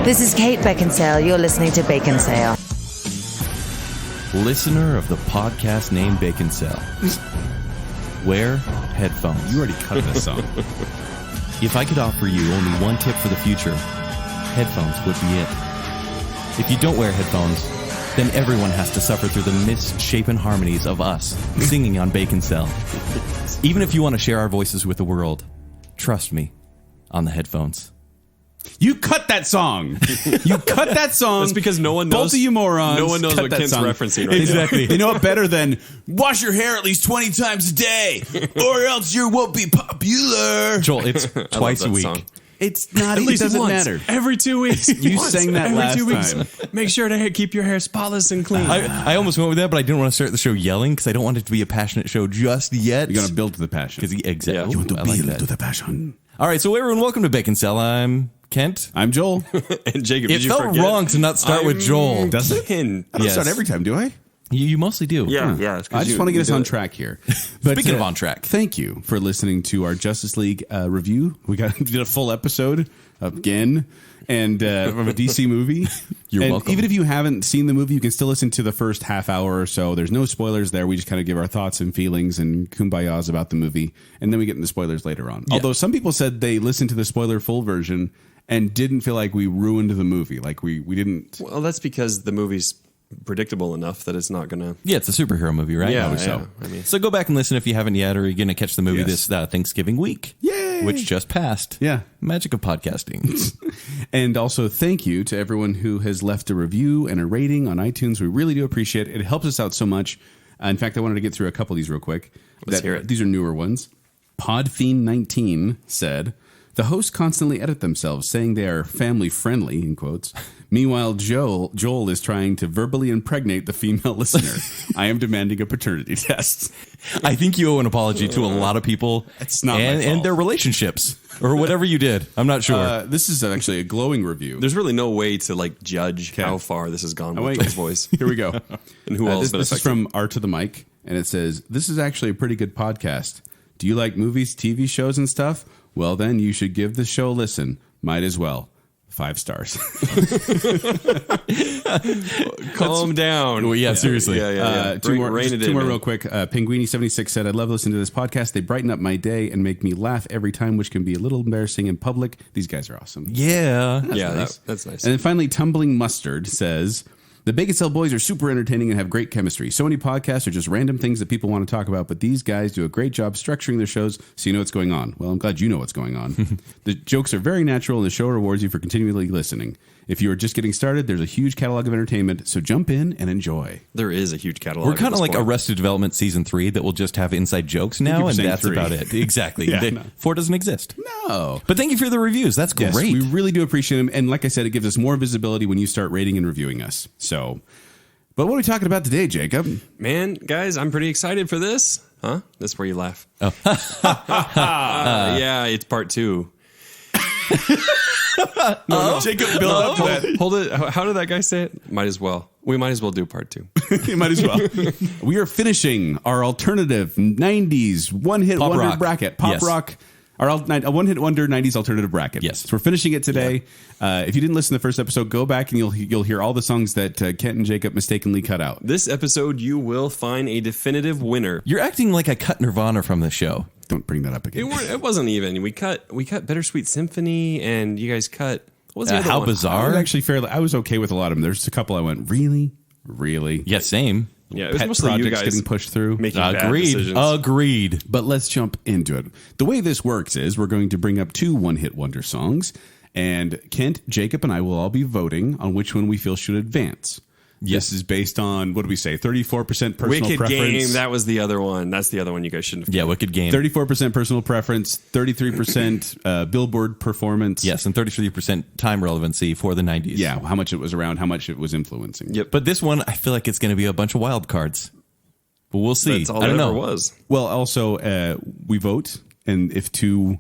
This is Kate Baconsale. You're listening to Baconsale. Listener of the podcast named Baconsale. Wear headphones. You already cut this song. If I could offer you only one tip for the future, headphones would be it. If you don't wear headphones, then everyone has to suffer through the misshapen harmonies of us singing on Baconsale. Even if you want to share our voices with the world, trust me on the headphones. You cut that song. You cut that song. That's because no one knows. Both of you morons. No one knows what Kent's referencing right Exactly. They know it better than wash your hair at least 20 times a day or else you won't be popular. Joel, it's twice a week. Song. It's not. At least it doesn't once. matter. Every 2 weeks. You sang that every last 2 weeks. time. Make sure to keep your hair spotless and clean. I almost went with that, but I didn't want to start the show yelling because I don't want it to be a passionate show just yet. You're going to build to the passion. Exactly. Yeah. You want to I like build that. to the passion. All right, so everyone, welcome to Baconsale. I'm Kent. I'm Joel. And Jacob, It did you felt forget? wrong to not start with Joel. Does it? Ken. I don't Yes. start every time, do I? You mostly do. Yeah, Huh. yeah. it's 'cause I just you- want to get you us do on it. track here. Speaking of on track. Thank you for listening to our Justice League review. We did a full episode again and of a DC movie. You're And welcome. even if you haven't seen the movie, you can still listen to the first half hour or so. There's no spoilers there. We just kind of give our thoughts and feelings and kumbayas about the movie, and then we get into spoilers later on. Yeah. Although some people said they listened to the spoiler full version and didn't feel like we ruined the movie. Like we didn't. Well, that's because the movie's predictable enough that it's not going to. Yeah, it's a superhero movie, right? Yeah, Probably yeah. I mean, So go back and listen if you haven't yet, or you're going to catch the movie Yes. this Thanksgiving week. Yay! Which just passed. Yeah. Magic of podcasting. And also, thank you to everyone who has left a review and a rating on iTunes. We really do appreciate it. It helps us out so much. In fact, I wanted to get through a couple of these real quick. Let's hear it. These are newer ones. Podfiend19 said, the hosts constantly edit themselves, saying they are family friendly, in quotes. Meanwhile, Joel is trying to verbally impregnate the female listener. I am demanding a paternity test. I think you owe an apology to a lot of people It's not my and fault. their relationships or whatever you did. I'm not sure. This is actually a glowing review. there's really no way to like judge how far this has gone with wait. his voice. Here we go. And who else This been is affected? from R to the Mic, and it says, this is actually a pretty good podcast. Do you like movies, TV shows, and stuff? Well, then you should give the show a listen. Might as well. 5 stars. Calm down. Well, yeah, seriously. Yeah. Two more Rein it two in, more man. real quick. Pinguini76 said, I love listening to this podcast. They brighten up my day and make me laugh every time, which can be a little embarrassing in public. These guys are awesome. Yeah. Yeah, nice. that's nice. And then finally, Tumbling Mustard says, the Baconsale boys are super entertaining and have great chemistry. So many podcasts are just random things that people want to talk about, but these guys do a great job structuring their shows so you know what's going on. Well, I'm glad you know what's going on. The jokes are very natural, and the show rewards you for continually listening. If you are just getting started, there's a huge catalog of entertainment, so jump in and enjoy. There is a huge catalog. We're kind at of this like point. Arrested Development Season 3 that will just have inside jokes now, for and saying that's 3. about it. Exactly. Yeah, no. 4 doesn't exist. No. But thank you for the reviews. That's Yes, great. we really do appreciate them. And like I said, it gives us more visibility when you start rating and reviewing us. So, but what are we talking about today, Jacob? Man, guys, I'm pretty excited for this. Huh? That's where you laugh. Oh. Yeah, it's part 2. No. Jacob, build up to that. Hold it. How did that guy say it? Might as well. We might as well do part 2. You might as well. We are finishing our alternative 90s one-hit Pop wonder rock. bracket. Pop Yes. rock. Our one-hit wonder 90s alternative bracket. Yes. So we're finishing it today. If you didn't listen to the first episode, go back and you'll hear all the songs that Kent and Jacob mistakenly cut out. This episode, you will find a definitive winner. You're acting like I cut Nirvana from the show. Don't bring that up again. It wasn't even. We cut Bittersweet Symphony, and you guys cut. What was the other How one? I was bizarre. actually fairly. I was okay with a lot of them. There's a couple I went, really? Yeah, same. Yeah, it was Pet mostly you projects guys getting pushed through. making bad Agreed. decisions. Agreed. But let's jump into it. The way this works is we're going to bring up 2 one-hit wonder songs, and Kent, Jacob, and I will all be voting on which one we feel should advance. Yes. This is based on, what do we say, 34% personal Wicked preference. Game. That was the other one. That's the other one you guys shouldn't have. Yeah, wicked game. 34% personal preference, 33% Billboard performance. Yes, and 33% time relevancy for the 90s. Yeah, how much it was around, how much it was influencing. Yep. But this one, I feel like it's going to be a bunch of wild cards. But we'll see. That's all I don't there know. ever was. Well, also, we vote, and if two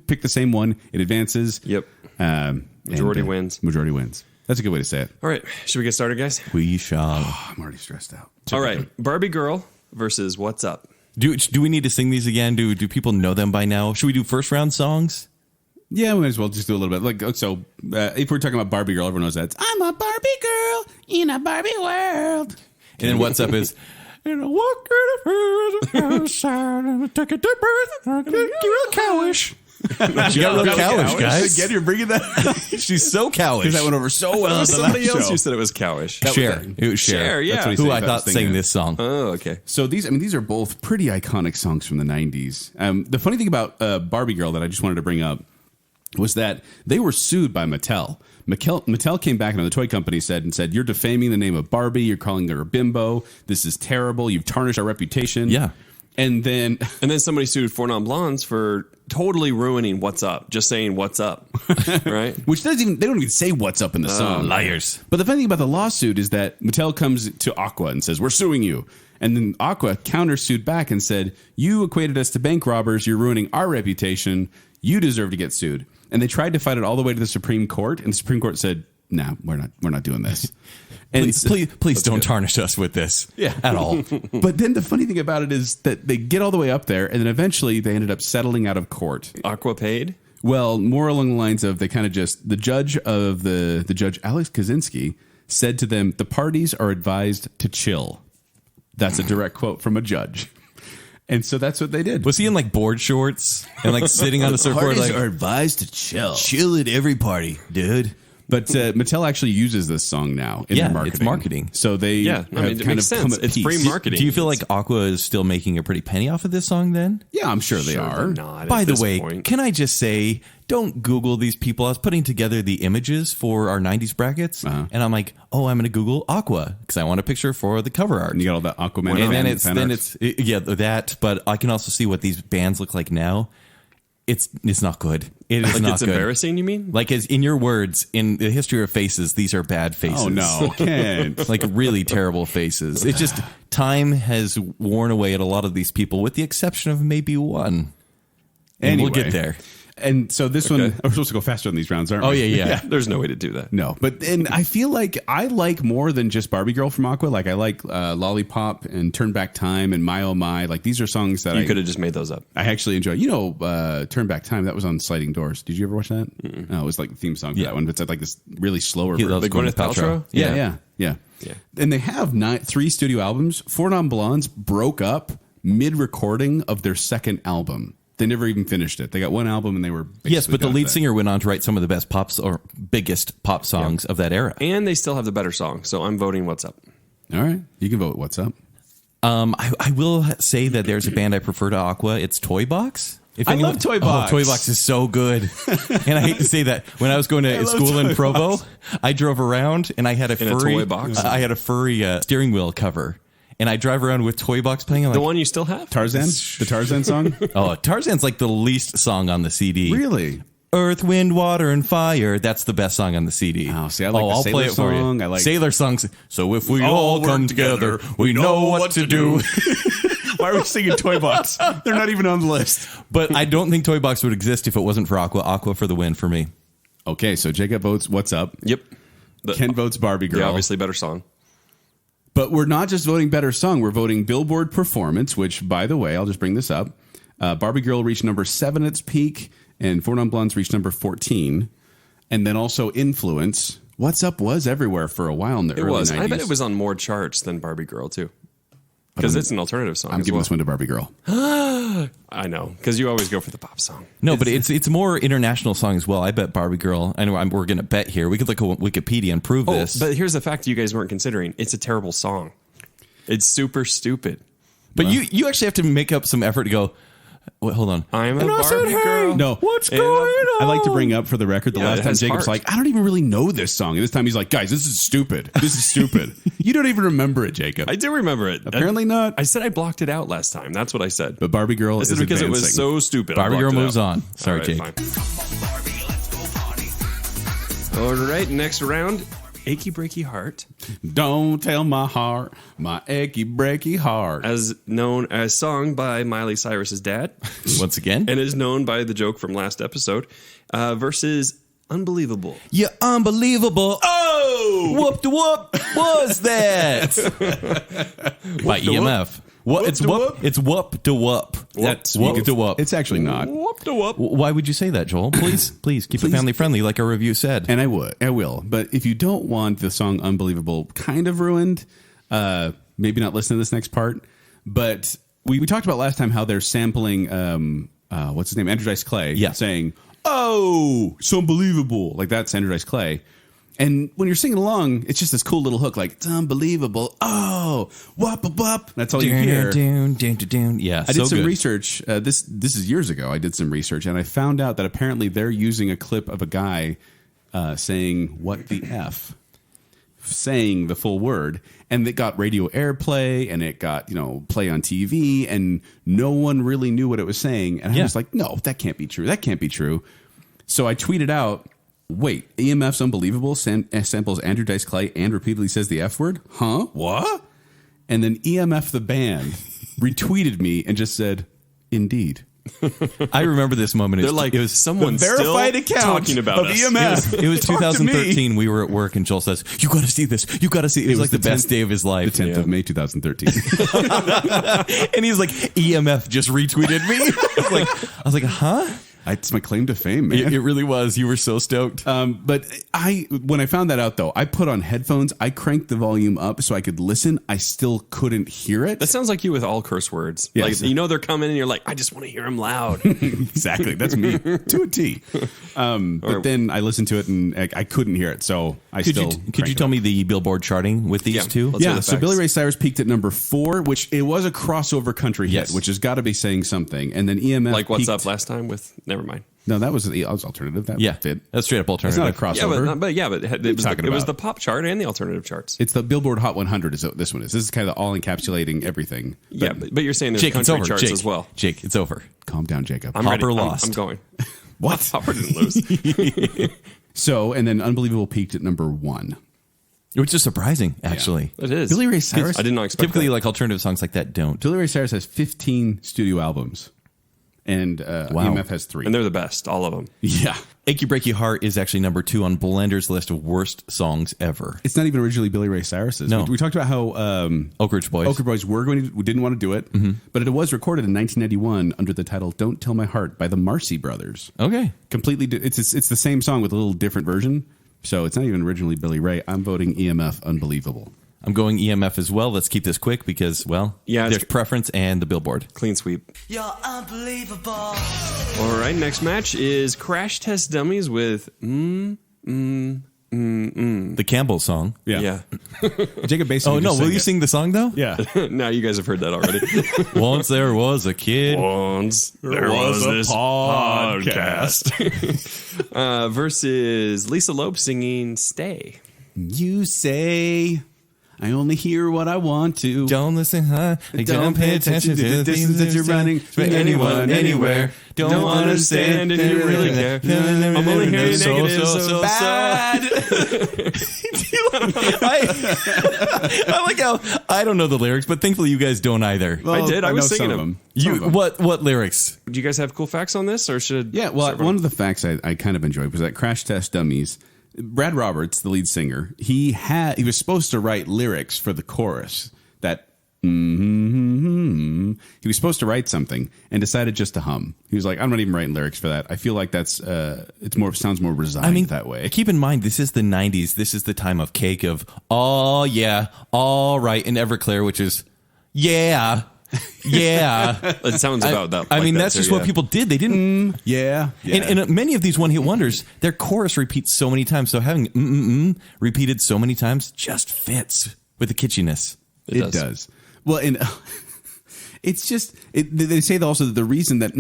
pick the same one, it advances. Yep. And, Majority wins. Majority wins. That's a good way to say it. All right. Should we get started, guys? We shall. Oh, I'm already stressed out. All right. Barbie Girl versus What's Up. Do we need to sing these again? Do people know them by now? Should we do first round songs? Yeah, we might as well just do a little bit. Like, so if we're talking about Barbie Girl, everyone knows that. I'm a Barbie girl in a Barbie world. And then what's up is, and I walk outside and take a deep breath and get real cowish. She got real cowish, guys. Again, you're bringing that. She's so cowish. Because that went over so well. It was somebody else show. who said it was cowish. Cher. It was Cher. Cher, yeah. That's what he Who said. I That thought was sang thinking. this song. Oh, okay. So these are both pretty iconic songs from the 90s. The funny thing about Barbie Girl that I just wanted to bring up was that they were sued by Mattel. Mattel came back and the toy company said, you're defaming the name of Barbie. You're calling her a bimbo. This is terrible. You've tarnished our reputation. Yeah. And then somebody sued Four Non Blondes for totally ruining "What's Up," just saying "What's Up," right? which they don't even say what's up in the song. Liars. But the funny thing about the lawsuit is that Mattel comes to Aqua and says, we're suing you. And then Aqua countersued back and said, you equated us to bank robbers. You're ruining our reputation. You deserve to get sued. And they tried to fight it all the way to the Supreme Court. And the Supreme Court said, no, we're not doing this. And Please don't tarnish us with this at all. But then the funny thing about it is that they get all the way up there, and then eventually they ended up settling out of court. Aqua paid. Well, more along the lines of they kind of just the judge Alex Kaczynski said to them, the parties are advised to chill. That's a direct quote from a judge. And so that's what they did. Was he in like board shorts and like sitting on a surfboard? Parties Like, are advised to chill. chill at every party, dude. But Mattel actually uses this song now in Yeah, their marketing. it's marketing. So they Yeah, I mean, have it kind makes of sense. come at It's peace. free marketing. Do you feel like Aqua is still making a pretty penny off of this song then? Yeah, I'm sure they Sure, are. they're not By at the this way, point. can I just say, don't Google these people. I was putting together the images for our 90s brackets, and I'm like, oh, I'm going to Google Aqua because I want a picture for the cover art. And you got all that Aquaman. And then fan it's art. yeah, that. But I can also see what these bands look like now. It's not good. It is Like not it's good. embarrassing. You mean? Like as in your words, in the history of faces, these are bad faces. Oh no, Kent. Like really terrible faces. It's just time has worn away at a lot of these people, with the exception of maybe one. And we'll Anyway. get there. And so this one, we're supposed to go faster on these rounds, aren't we? Oh yeah. There's no way to do that. No, but and I feel like I like more than just Barbie Girl from Aqua. Like I like Lollipop and Turn Back Time and My Oh My. Like these are songs that You could have just made those up. I actually enjoy. You know, Turn Back Time, that was on Sliding Doors. Did you ever watch that? No, it was like the theme song for that one. But it's like this really slower He version. loves The Gwyneth Paltrow? Yeah. Yeah. And they have 3 studio albums. Four Non Blondes broke up mid-recording of their second album. They never even finished it. They got one album and they were Yes, but the done lead with that. singer went on to write some of the best pops or biggest pop songs of that era. And they still have the better song. So I'm voting "What's Up." All right, you can vote. What's up? I will say that there's a band I prefer to Aqua. It's Toy Box. I love Toy Box. Oh, Toy Box is so good. And I hate to say that. When I was going to school in Provo, I drove around and I had a furry toy box? I had a furry steering wheel cover. And I drive around with Toy Box playing. I'm The like, one you still have? Tarzan? The Tarzan song? oh, Tarzan's like the least song on the CD. Really? Earth, Wind, Water, and Fire. That's the best song on the CD. Oh, see, I like the I'll Sailor play it for song. you. I like- Sailor songs. So if we all come together, we know what to do. Why are we singing Toy Box? They're not even on the list. But I don't think Toy Box would exist if it wasn't for Aqua. Aqua for the win for me. Okay, so Jacob votes What's Up. Yep. Ken votes Barbie Girl. The obviously better song. But we're not just voting better song. We're voting Billboard Performance, which, by the way, I'll just bring this up. Barbie Girl reached number 7 at its peak, and Four Non Blondes reached number 14. And then also Influence. What's Up was everywhere for a while in the It early was. 90s. I bet it was on more charts than Barbie Girl, too. Because it's an alternative song. I'm as giving well. this one to Barbie Girl. I know. Because you always go for the pop song. No, but it's more international song as well. I bet Barbie Girl. I know we're going to bet here. We could look at Wikipedia and prove this. But here's the fact you guys weren't considering. It's a terrible song. It's super stupid. But you actually have to make up some effort to go, wait, hold on. I'm a And I said, Barbie hey, girl. No. What's And going on? I like to bring up for the record, the Yeah, last it time has Jacob's heart. like, I don't even really know this song. And this time he's like, guys, this is stupid. This is stupid. You don't even remember it, Jacob. I do remember it. Apparently not. I said I blocked it out last time. That's what I said. But Barbie Girl I is said because advancing. it was so stupid. I Barbie Girl blocked it moves out. on. Sorry, All right, Jake. fine. All right, next round. Achy Breaky Heart, Don't tell my heart, my achy breaky heart. as known as sung by Miley Cyrus's dad, Once again. and is known by the joke from last episode, versus Unbelievable. You're unbelievable. Oh! Whoop-de-whoop was that? By EMF. What? It's whoop. It's whoop to whoop. That's whoop to whoop. It's actually not. Whoop to whoop. Why would you say that, Joel? Please keep it family friendly, like our review said. And I will. But if you don't want the song "Unbelievable" kind of ruined, maybe not listen to this next part. But we talked about last time how they're sampling what's his name, Andrew Dice Clay, saying, "Oh, so unbelievable!" Like that's Andrew Dice Clay. And when you're singing along, it's just this cool little hook, like, it's unbelievable. Oh, whoop, whoop, whoop. That's all you hear. Yeah, I did some research. This is years ago. I did some research, and I found out that apparently they're using a clip of a guy saying, what the F? Saying the full word. And it got radio airplay, and it got, play on TV, and no one really knew what it was saying. And I was like, no, that can't be true. That can't be true. So I tweeted out, wait, EMF's Unbelievable samples Andrew Dice Clay and repeatedly says the F word? Huh? What? And then EMF the band retweeted me and just said, indeed. I remember this moment. They're like, it was someone verified account talking about us. EMF. It was 2013. We were at work, and Joel says, "You got to see this. You got to see." It was like the best day of his life. The 10th of May, 2013. And he's like, "EMF just retweeted me." I was like, "Huh?" It's my claim to fame, man. It really was. You were so stoked. But when I found that out, though, I put on headphones. I cranked the volume up so I could listen. I still couldn't hear it. That sounds like you with all curse words. Yes. Like, they're coming and you're like, I just want to hear them loud. Exactly. That's me to a T. But then I listened to it and I couldn't hear it. So could you tell me the Billboard charting with these two? Yeah. So Billy Ray Cyrus peaked at number 4, which it was a crossover country hit, which has got to be saying something. And then EMF like What's Up last time with... Never mind. No, that was alternative. That fit. That's straight up alternative. It's not a crossover. But it was the pop chart and the alternative charts. It's the Billboard Hot 100 is what this one is. This is kind of all encapsulating everything. But you're saying there's Jake, country charts as well. Jake, it's over. Calm down, Jacob. Hopper lost. I'm going. What? Hopper didn't lose. So, and then Unbelievable peaked at number 1. Which is surprising, actually. Yeah, it is. Billy Ray Cyrus. I did not expect Typically, that. like alternative songs like that don't. Billy Ray Cyrus has 15 studio albums. And EMF has 3. And they're the best, all of them. Yeah. Achy Breaky Heart is actually number 2 on Blender's list of worst songs ever. It's not even originally Billy Ray Cyrus's. No. We talked about how Oak Ridge Boys didn't want to do it, but it was recorded in 1991 under the title "Don't Tell My Heart" by the Marcy Brothers. Okay. Completely, it's the same song with a little different version. So it's not even originally Billy Ray. I'm voting EMF Unbelievable. I'm going EMF as well. Let's keep this quick because, there's preference and the Billboard. Clean sweep. You're unbelievable. All right, next match is Crash Test Dummies with The Campbell song. Yeah. Jacob basically. Oh, no. Will you sing the song, though? Yeah. Now you guys have heard that already. Once there was a kid. Once there was this podcast. Versus Lisa Loeb singing Stay. You say I only hear what I want to. Don't listen, don't pay attention to the distance that you're running. For anyone, anywhere. Don't understand if you really care. I'm only hearing negative, so bad. I like how I don't know the lyrics, but thankfully you guys don't either. Well, I did. I was know singing some of them. Some of them. What lyrics? Do you guys have cool facts on this, or should? Yeah. Well, one of the facts I kind of enjoyed was that Crash Test Dummies. Brad Roberts, the lead singer, he was supposed to write lyrics for the chorus. That he was supposed to write something and decided just to hum. He was like, I'm not even writing lyrics for that. I feel like that's sounds more resigned that way. Keep in mind, this is the 90s. This is the time of Cake of oh yeah, all right, and Everclear, which is yeah. Yeah. It sounds about that. I mean, that's just what people did. They didn't. Yeah. And many of these one-hit wonders, their chorus repeats so many times. So having repeated so many times just fits with the kitschiness. It does. Well, and it's just, they say also that the reason that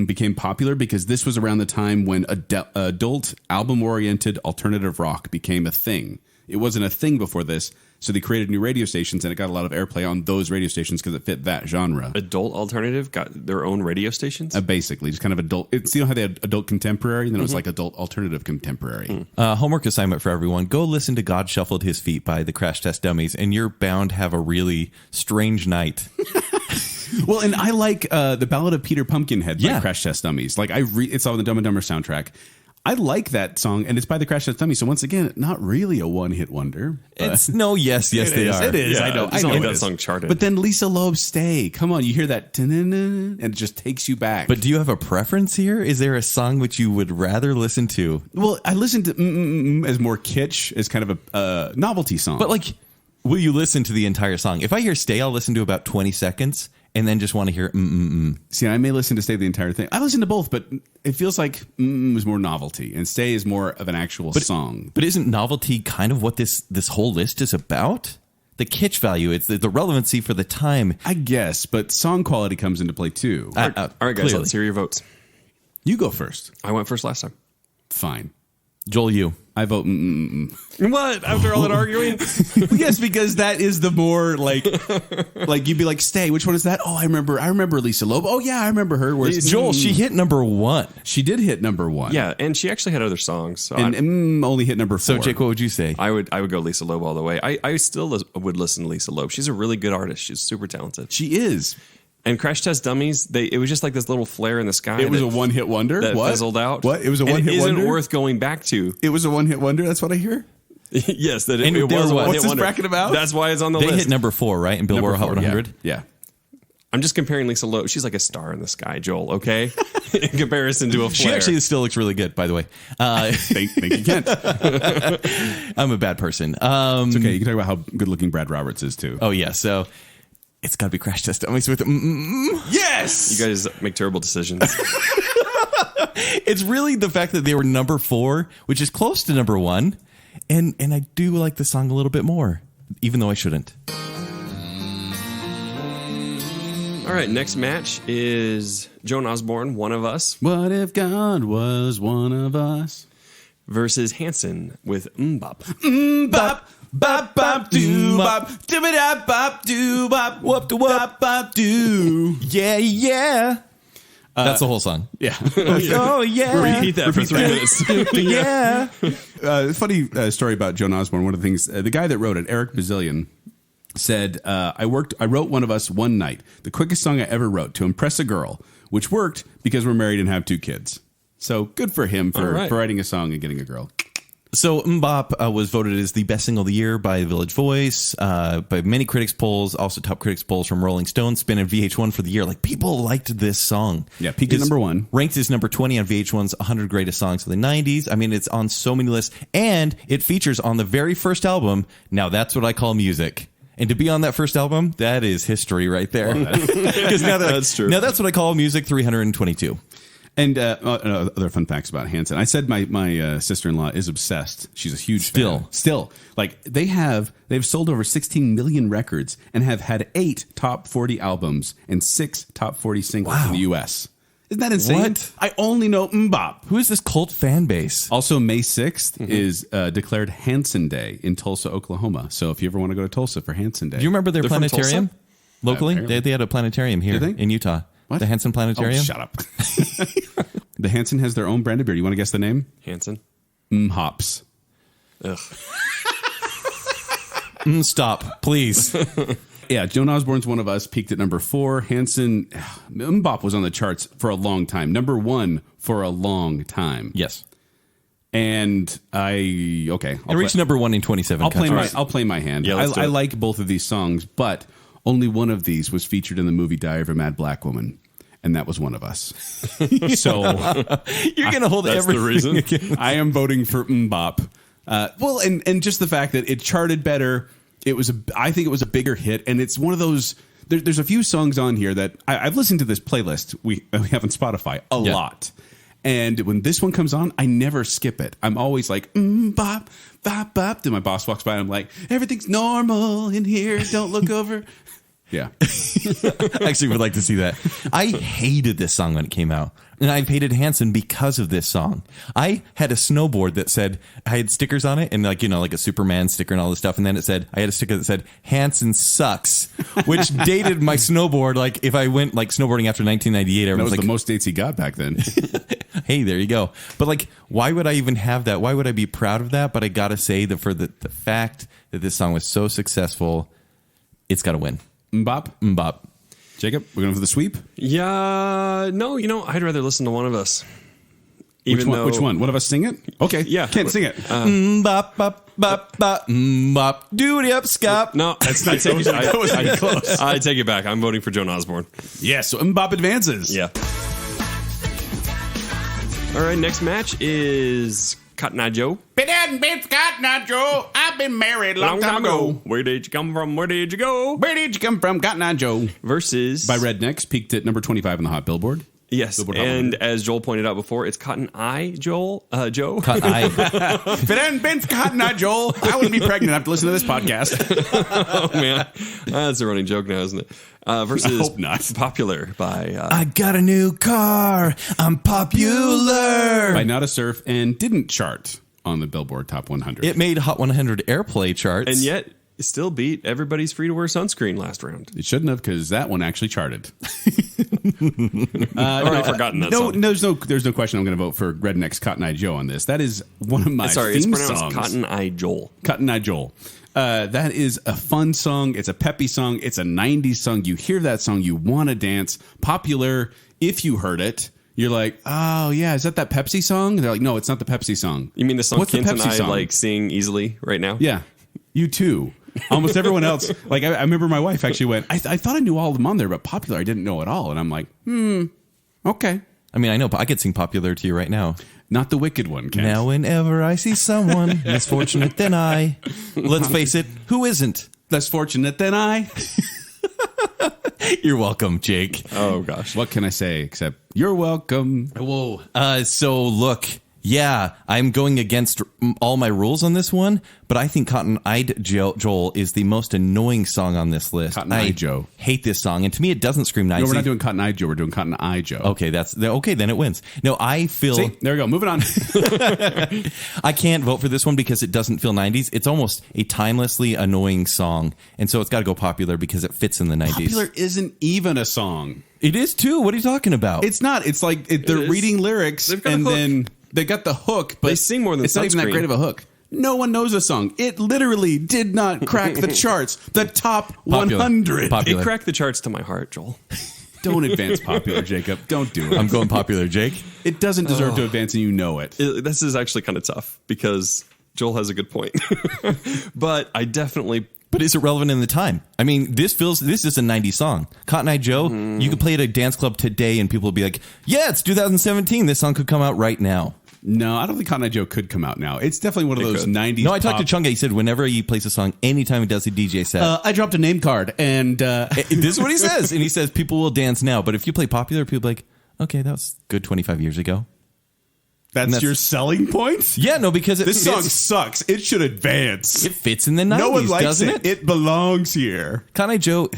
became popular because this was around the time when adult album-oriented alternative rock became a thing. It wasn't a thing before this. So they created new radio stations, and it got a lot of airplay on those radio stations because it fit that genre. Adult alternative got their own radio stations? Basically, just kind of adult. You know how they had adult contemporary, and then it was like adult alternative contemporary. Homework assignment for everyone. Go listen to God Shuffled His Feet by the Crash Test Dummies, and you're bound to have a really strange night. Well, and I like the Ballad of Peter Pumpkinhead by Crash Test Dummies. Like it's on the Dumb and Dumber soundtrack. I like that song, and it's by the Crash Test Dummies. So once again, not really a one-hit wonder. Yes, they are. It is. Yeah, I know. it's not like it that is. song charted. But then Lisa Loeb's "Stay." Come on, you hear that, and it just takes you back. But do you have a preference here? Is there a song which you would rather listen to? well, I listen to as more kitsch, as kind of a novelty song. But like, will you listen to the entire song? If I hear "Stay," I'll listen to about 20 seconds and then just want to hear see, I may listen to "Stay" the entire thing. I listen to both, but it feels like is more novelty, and "Stay" is more of an actual song. But isn't novelty kind of what this whole list is about? The kitsch value, it's the relevancy for the time. I guess, but song quality comes into play too. All right, guys, clearly. let's hear your votes. You go first. I went first last time. Fine. Joel, you. I vote. What? After all that arguing? Yes, because that is the more like you'd be like, "Stay." Which one is that? Oh, I remember Lisa Loeb. Oh yeah, I remember her. Whereas Joel, she hit number 1. she did hit number 1. Yeah, and she actually had other songs. So and only hit number 4. So, Jake, what would you say? I would go Lisa Loeb all the way. I still would listen to Lisa Loeb. She's a really good artist. She's super talented. She is. And Crash Test Dummies, it was just like this little flare in the sky. It was a one-hit wonder. that What? fizzled out. What? It was a And one-hit wonder. Isn't worth going back to. It was a one-hit wonder. That's what I hear. Yes, that And it they was were a what? one-hit What's this wonder. bracket about? That's why it's on the They list. hit number 4, right? In Billboard Hot Number 4, 100? Yeah. I'm just comparing Lisa Loeb. She's like a star in the sky, Joel. Okay, in comparison to a flare. She actually still looks really good, by the way. Thank you, Kent. I'm a bad person. It's okay. You can talk about how good-looking Brad Roberts is too. Oh, yeah. So it's got to be Crash Test Dummies with Yes. You guys make terrible decisions. It's really the fact that they were number 4, which is close to number 1. And I do like the song a little bit more, even though I shouldn't. All right, next match is Joan Osborne, One of Us, What if God was one of us? versus Hanson with Mbop. Bop, bop, bop, doo, bop, dibba, bop, doo, bop, whoop, bop, bop, doo. Yeah, yeah. That's the whole song. Yeah. Oh, yeah. Repeat that for 3 minutes. Yeah. Funny story about Joan Osborne. One of the things, the guy that wrote it, Eric Bazillion, said, I wrote One of Us one night, the quickest song I ever wrote to impress a girl, which worked because we're married and have 2 kids. So good for him for writing a song and getting a girl. So Mbop was voted as the best single of the year by Village Voice, by many critics polls, also top critics polls from Rolling Stone, Spin, and VH1 for the year. Like, people liked this song. Yeah, peaked at number 1. Ranked as number 20 on VH1's 100 Greatest Songs of the 90s. I mean, it's on so many lists. And it features on the very first album, Now That's What I Call Music. And to be on that first album, that is history right there. Because That's true. Now That's What I Call Music 322. And other fun facts about Hanson. I said my sister-in-law is obsessed. She's a huge fan. Still, like they've sold over 16 million records and have had 8 top 40 albums and 6 top 40 singles in the U.S. Isn't that insane? What? I only know Mbop. Who is this cult fan base? Also, May 6th is declared Hanson Day in Tulsa, Oklahoma. So if you ever want to go to Tulsa for Hanson Day. Do you remember their They're from planetarium? Tulsa? Locally? Apparently. They had a planetarium here Did they? in Utah. What? The Hanson Planetarium? Oh, shut up. The Hanson has their own branded beer. You want to guess the name? Hanson. Hops. Ugh. Stop, please. Yeah, Joan Osborne's One of Us peaked at number 4. Hanson, Mbop was on the charts for a long time. Number 1 for a long time. Yes. And It reached number 1 in 27 countries. I'll play my hand. Yeah, let's do I it. like both of these songs, but only one of these was featured in the movie Diary of a Mad Black Woman, and that was One of Us. So You're going to hold That's the everything. reason. I am voting for Mbop. Well, and just the fact that it charted better. I think it was a bigger hit, and it's one of those. There's a few songs on here that I've listened to this playlist we have on Spotify a lot, and when this one comes on, I never skip it. I'm always like bop bop bop. Then my boss walks by, and I'm like, everything's normal in here. Don't look over. Yeah. I actually would like to see that. I hated this song when it came out. And I've hated Hanson because of this song. I had a snowboard that said, I had stickers on it and like a Superman sticker and all this stuff. And then I had a sticker that said, Hanson sucks, which dated my snowboard. Like if I went like snowboarding after 1998, That was like, the most dates he got back then. hey, there you go. But like, why would I even have that? Why would I be proud of that? But I got to say that for the fact that this song was so successful, it's got to win. Mbop. Jacob, we're going for the sweep? Yeah, no, I'd rather listen to One of Us. Even though, Which one? One of us sing it? Okay. Yeah. Can't sing it. Bop, bop, bop, bop, bop, doody up, scop. No, that's not. That was pretty close. I take it back. I'm voting for Joan Osborne. Yeah, so Mbop advances. Yeah. All right, next match is Cotton Eye Joe. I've been married a long time ago. Where did you come from? Where did you go? Where did you come from, Cotton Eye Joe? Versus By Rednecks, peaked at number 25 on the Hot Billboard. Yes, Billboard Hot and 100. as Joel pointed out before, it's Cotton Eye Joe. Cotton Eye. If it hadn't been for Cotton Eye Joel, I wouldn't be pregnant. I have to listen to this podcast. Oh man, that's a running joke now, isn't it? Versus I hope not. Popular by I got a new car. I'm popular. By Not a Surf, and didn't chart on the Billboard Top 100. It made Hot 100 airplay charts. and yet it still beat Everybody's Free to Wear Sunscreen last round. It shouldn't have, because that one actually charted. Already forgotten that song. There's no question I'm going to vote for Redneck's Cotton Eye Joe on this. That is one of my Sorry, it's theme pronounced songs. Cotton Eye Joel. Cotton Eye Joel. That is a fun song. It's a peppy song. It's a 90s song. You hear that song, you want to dance. Popular, if you heard it, you're like, oh, yeah, is that Pepsi song? They're like, no, it's not the Pepsi song. You mean the song What's the Kent and Pepsi I song? like sing easily right now? Yeah, you too. Almost everyone else. Like, I remember my wife actually went, I thought I knew all of them on there, but Popular, I didn't know at all. And I'm like, okay. I mean, I know, but I could sing Popular to you right now. Not the wicked one, Kent. Now, whenever I see someone less fortunate than I, let's face it, who isn't? Less fortunate than I. You're welcome, Jake. Oh gosh. What can I say except you're welcome? Whoa. So look, yeah, I'm going against all my rules on this one, but I think Cotton Eyed Joel is the most annoying song on this list. Cotton Eye I Joe. hate this song, and to me, it doesn't scream 90s. No, we're not doing Cotton Eye Joe. We're doing Cotton Eye Joe. Okay, then it wins. No, I feel See, there we go. Moving on. I can't vote for this one because it doesn't feel 90s. It's almost a timelessly annoying song, and so it's got to go Popular because it fits in the 90s. Popular isn't even a song. It is too. What are you talking about? It's not. It's like they're is. reading lyrics They've got a and hook. then they got the hook, but They sing more than it's not even that Sunscreen. great of a hook. No one knows a song. It literally did not crack the charts. The top Popular. 100. Popular. It cracked the charts to my heart, Joel. Don't advance Popular, Jacob. Don't do it. I'm going Popular, Jake. It doesn't deserve to advance, and you know it. This is actually kind of tough because Joel has a good point. But I definitely But is it relevant in the time? I mean, this is a 90s song. Cotton Eye Joe, you could play it at a dance club today and people will be like, yeah, it's 2017. This song could come out right now. No, I don't think Cotton Eye Joe could come out now. It's definitely one of It those could. 90s No, I talked to pop- Chunga. He said whenever he plays a song, anytime he does a DJ set. I dropped a name card, and this is what he says. And he says people will dance now. But if you play Popular, people are like, okay, that was good 25 years ago. that's your selling point? Yeah, no, because This song sucks. It should advance. it fits in the 90s, No one likes doesn't it. it? It belongs here. Cotton Eye Joe,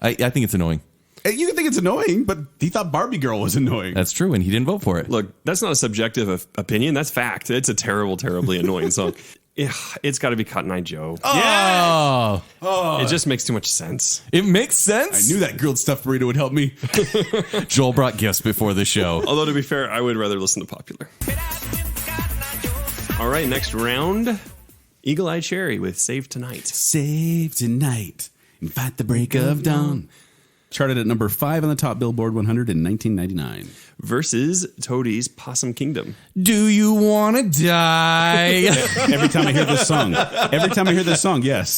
I think it's annoying. You can think it's annoying, but he thought Barbie Girl was annoying. That's true, and he didn't vote for it. look. That's not a subjective opinion. That's fact. It's a terrible, terribly annoying song. Yeah, it's got to be Cotton Eye Joe. Oh, It just makes too much sense. it makes sense. I knew that grilled stuffed burrito would help me. Joel brought gifts before the show. Although to be fair, I would rather listen to Popular. All right, next round. Eagle Eye Cherry with Save Tonight. Save tonight and fight the break of dawn. Charted at number 5 on the top Billboard 100 in 1999. Versus Toadie's Possum Kingdom. Do you want to die? Every time I hear this song, yes.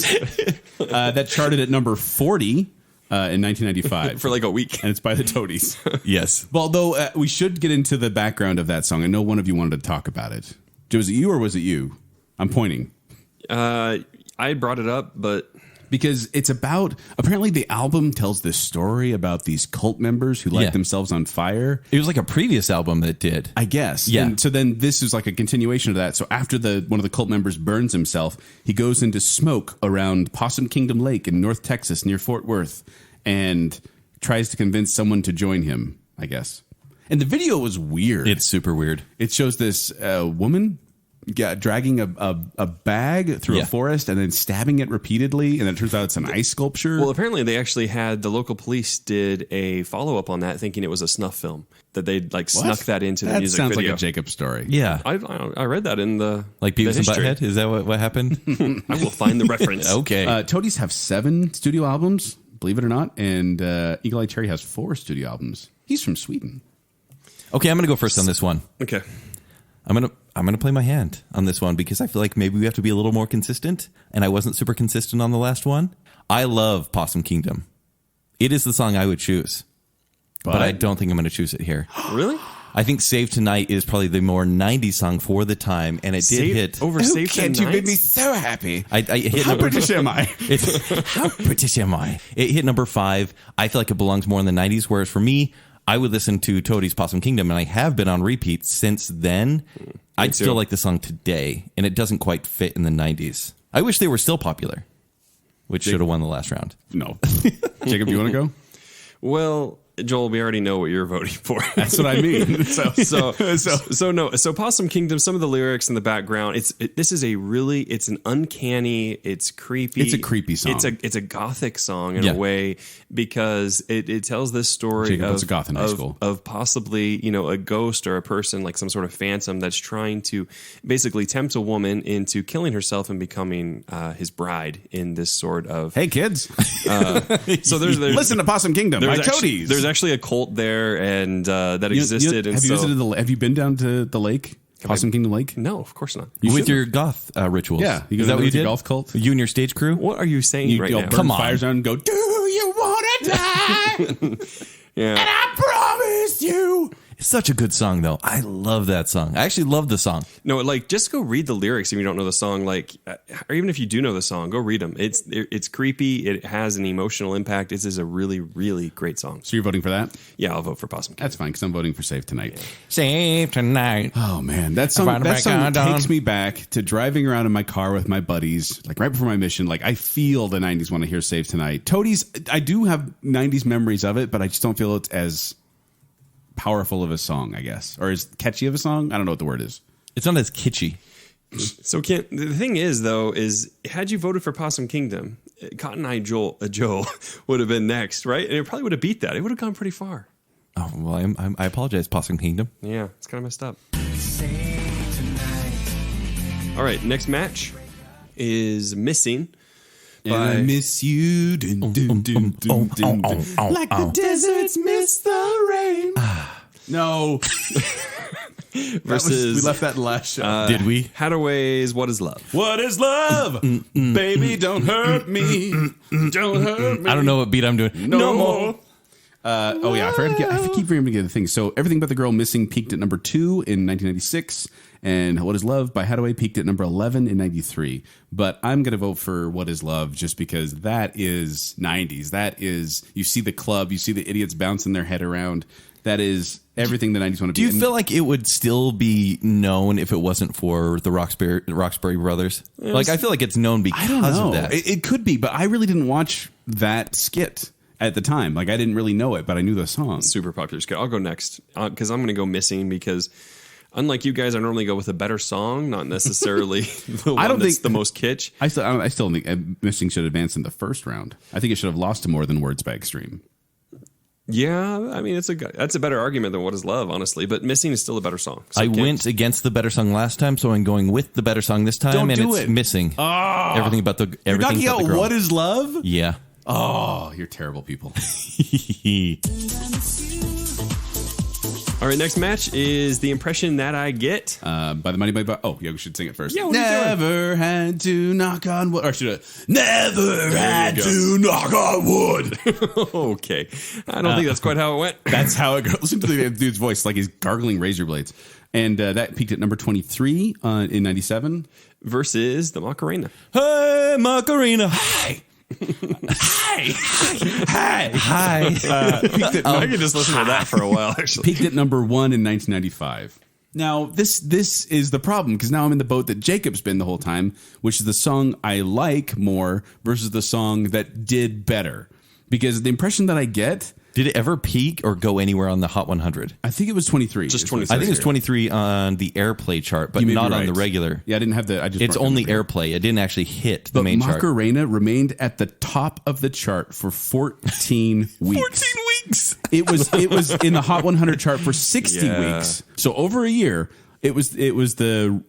That charted at number 40 in 1995. For like a week. And it's by the Toadies. Yes. Well, though, we should get into the background of that song. I know one of you wanted to talk about it. Was it you or was it you? I'm pointing. I brought it up, but Because it's about, apparently the album tells this story about these cult members who light Yeah. themselves on fire. It was like a previous album that did. I guess. Yeah. And so then this is like a continuation of that. So after one of the cult members burns himself, he goes into smoke around Possum Kingdom Lake in North Texas near Fort Worth and tries to convince someone to join him, I guess. And the video was weird. It's super weird. It shows this woman dragging a bag through Yeah. a forest and then stabbing it repeatedly. And it turns out it's an ice sculpture. well, apparently they actually had the local police did a follow up on that, thinking it was a snuff film that they'd like snuck that into the music sounds video. like a Jacob story. Yeah. I read that in the Like Beavis the and history. Butthead? Is that what happened? I will find the reference. Okay. Toadies have 7 studio albums, believe it or not. And Eagle Eye Cherry has 4 studio albums. He's from Sweden. Okay, I'm going to go first on this one. Okay. I'm gonna play my hand on this one because I feel like maybe we have to be a little more consistent, and I wasn't super consistent on the last one. I love Possum Kingdom. It is the song I would choose, but I don't think I'm going to choose it here. Really? I think Save Tonight is probably the more 90s song for the time, and it did hit over Save Tonight. You made me so happy. I hit How British am I? How British am I? It hit number 5. I feel like it belongs more in the 90s, whereas for me, I would listen to Toadie's Possum Kingdom, and I have been on repeat since then. I still like the song today, and it doesn't quite fit in the 90s. I wish they were still popular, which should have won the last round. No. Jacob, you want to go? Well, Joel, we already know what you're voting for. That's what I mean. So Possum Kingdom, some of the lyrics in the background, it's an uncanny, it's creepy. It's a creepy song. It's a gothic song in a way because it tells this story Jacob was a goth in high school. Of possibly, a ghost or a person, like some sort of phantom that's trying to basically tempt a woman into killing herself and becoming his bride in this sort of... Hey, kids. So there's listen to Possum Kingdom by Toadies. There's actually a cult there, and that existed. Have you visited have you been down to the lake, Possum Kingdom Lake? No, of course not. With your goth rituals. Yeah, you is that what you did? Golf cult. You and your stage crew. What are you saying right now? Burn Come on. fires on and go. Do you want to die? Yeah. And I promise you. It's such a good song, though. I love that song. I actually love the song. No, like just go read the lyrics if you don't know the song. Like, or even if you do know the song, go read them. It's creepy. It has an emotional impact. This is a really, really great song. So you're voting for that? Yeah, I'll vote for Possum Kingdom. That's fine because I'm voting for Save Tonight. Yeah. Save Tonight. Oh man, that song takes me back to driving around in my car with my buddies, like right before my mission. Like I feel the '90s when I hear Save Tonight. Toadies, I do have '90s memories of it, but I just don't feel it's as powerful of a song, I guess, or as catchy of a song. I don't know what the word is. It's not as kitschy. So the thing is, though, is had you voted for Possum Kingdom, Cotton Eye Joe would have been next, right? And it probably would have beat that. It would have gone pretty far. Oh, well, I apologize, Possum Kingdom. Yeah, it's kind of messed up. All right, next match is Missing. And I miss you, dun, dun, dun, dun, dun, dun. Like the deserts miss the rain. No. Versus we left that in the last show. Did we? Hadaway's What Is Love? What is love? Baby, don't hurt me. Don't hurt me. I don't know what beat I'm doing. No more. Oh yeah, I keep forgetting to get the things. So Everything But the Girl Missing peaked at number 2 in 1996, and What Is Love by Hadaway peaked at number 11 in 93. But I'm going to vote for What Is Love just because that is 90s. That is, you see the club, you see the idiots bouncing their head around. That is everything the 90s want to be. Do you feel like it would still be known if it wasn't for the Roxbury brothers? Like, I feel like it's known because of that. It could be, but I really didn't watch that skit at the time. Like, I didn't really know it, but I knew the song. Super popular skit. I'll go next because I'm going to go Missing because unlike you guys, I normally go with a better song, not necessarily the one that's the most kitsch. I still think Missing should advance in the first round. I think it should have lost to more than Words by Extreme. Yeah, I mean that's a better argument than What Is Love, honestly. But Missing is still a better song. So I went against the better song last time, so I'm going with the better song this time, it's Missing. Oh, Everything But the you're Everything knocking But the out Girl. What Is Love? Yeah. Oh, you're terrible people. All right, next match is The Impression That I Get. By the Money by Oh, yeah, we should sing it first. Yeah, what are you doing? Never had to knock on wood. Or should I? Never had to knock on wood. Okay. I don't think that's quite how it went. That's how it goes. Listen to the dude's voice, like he's gargling razor blades. And that peaked at number 23 in 97. Versus the Macarena. Hey, Macarena. Hey. Hi. I could just listen to that for a while, actually. Peaked at number 1 in 1995. Now, this is the problem, because now I'm in the boat that Jacob's been the whole time, which is the song I like more versus the song that did better. Because the impression that I get... Did it ever peak or go anywhere on the Hot 100? I think it was 23. Just 23. I think it's 23 on the airplay chart, but You may be not on right. the regular. Yeah, I didn't have the... It's only airplay. It didn't actually hit the But main chart. Macarena remained at the top of the chart for 14 weeks. 14 weeks! It was in the Hot 100 chart for 60 weeks. So over a year, it was the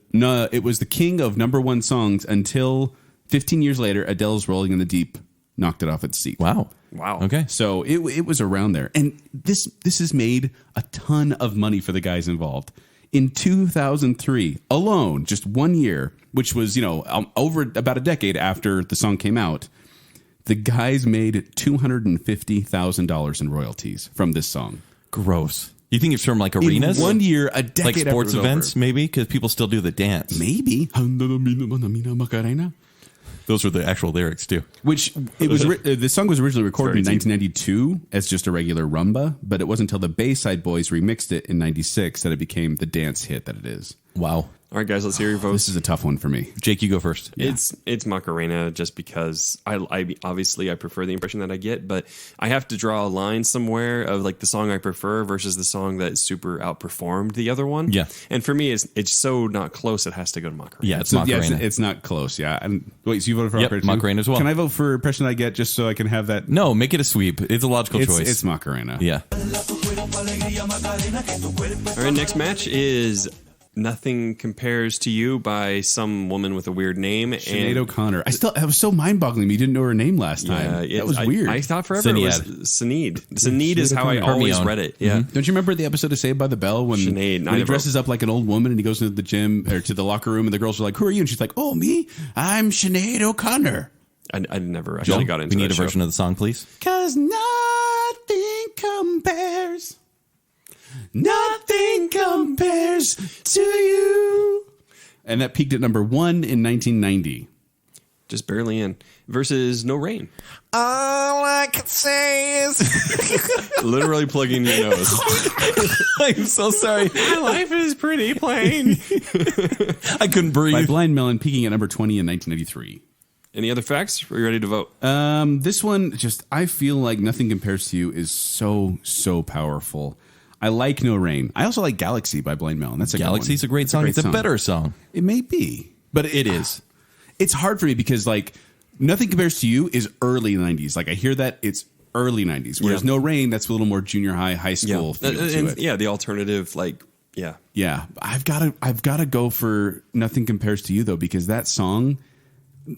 king of number one songs until 15 years later, Adele's Rolling in the Deep knocked it off its seat. Wow. Okay. So it was around there. And this has made a ton of money for the guys involved. In 2003, alone, just 1 year, which was, over about a decade after the song came out, the guys made $250,000 in royalties from this song. Gross. You think it's from like arenas? In 1 year, a decade like after sports it was events, over. maybe? Because people still do the dance. Maybe. Those are the actual lyrics, too. Which it was. The song was originally recorded in Very deep. 1992 as just a regular rumba, but it wasn't until the Bayside Boys remixed it in 96 that it became the dance hit that it is. Wow. All right, guys, let's hear your votes. This is a tough one for me. Jake, you go first. It's Macarena just because I obviously I prefer the impression that I get, but I have to draw a line somewhere of like the song I prefer versus the song that super outperformed the other one. Yeah. And for me, it's so not close. It has to go to Macarena. Yeah, it's So, Macarena. it's not close. Yeah. And wait, so you voted for Yep, Macarena too? Macarena as well. Can I vote for impression I get just so I can have that? No, make it a sweep. It's a logical choice. It's Macarena. Yeah. All right, next match is Nothing Compares to You by some woman with a weird name. Sinead O'Connor. It was so mind-boggling. Me didn't know her name last time. That was weird. I thought forever it was Sinead. Sinead is how I O'Connor. always Hermione. read it. Yeah. Don't you remember the episode of Saved by the Bell when, Sinead, when he dresses up like an old woman and he goes into the gym or to the locker room and the girls are like, "Who are you?" And she's like, "Oh, me? I'm Sinead O'Connor." I never actually got into we need that a version show. of the song, please. 'Cause nothing compares. Nothing compares to you. And that peaked at number 1 in 1990. Just barely in. Versus No Rain. All I can say is... Literally plugging your nose. I'm so sorry. My life is pretty plain. I couldn't By breathe. Blind Melon peaking at number 20 in 1993. Any other facts? Are you ready to vote? This one, I feel like Nothing Compares to You is so powerful. I like No Rain. I also like Galaxy by Blind Melon. That's a Galaxy's good a great song. It's a better song. It may be, but It is. It's hard for me because like Nothing Compares to You is early 90s. Like I hear that it's early 90s, whereas Yeah. No Rain, that's a little more junior high school feel to it. Yeah, the alternative, like, yeah. Yeah, I've got to go for Nothing Compares to You though, because that song,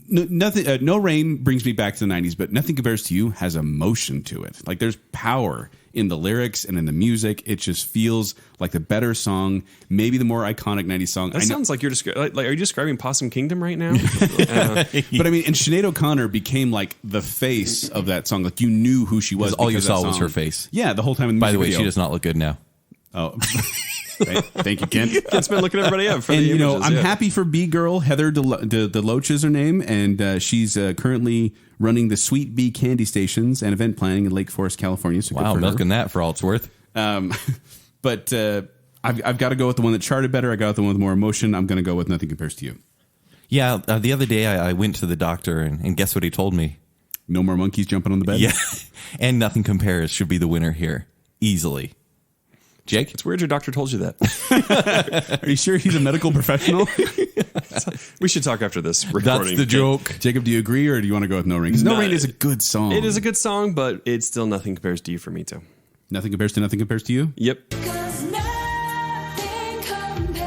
No Rain brings me back to the 90s, but Nothing Compares to You has emotion to it. Like there's power in the lyrics and in the music. It just feels like the better song, maybe the more iconic 90s song. That sounds like you're like, are you describing Possum Kingdom right now? But I mean, and Sinead O'Connor became like the face of that song. Like you knew who she was. All you because of that saw was song. her face. Yeah, the whole time in the By the music way, video. she does not look good now. Oh, thank you, Kent. It's been looking everybody up for And the images. I'm yeah. happy for B Girl Heather Deloach is her name, and she's currently running the Sweet Bee candy stations and event planning in Lake Forest, California. So good Wow, for her. milking that for all it's worth. But I've got to go with the one that charted better. I got the one with more emotion. I'm going to go with Nothing Compares to You. Yeah, the other day I went to the doctor and guess what he told me? No more monkeys jumping on the bed. Yeah, and Nothing Compares should be the winner here easily. Jake? It's weird your doctor told you that. Are you sure he's a medical professional? We should talk after this recording. That's the joke. Jacob, do you agree, or do you want to go with No Rain? Because No No, Rain is a good song. It is a good song, but it's still Nothing Compares to You for me too. Nothing compares to Nothing Compares to You. Yep.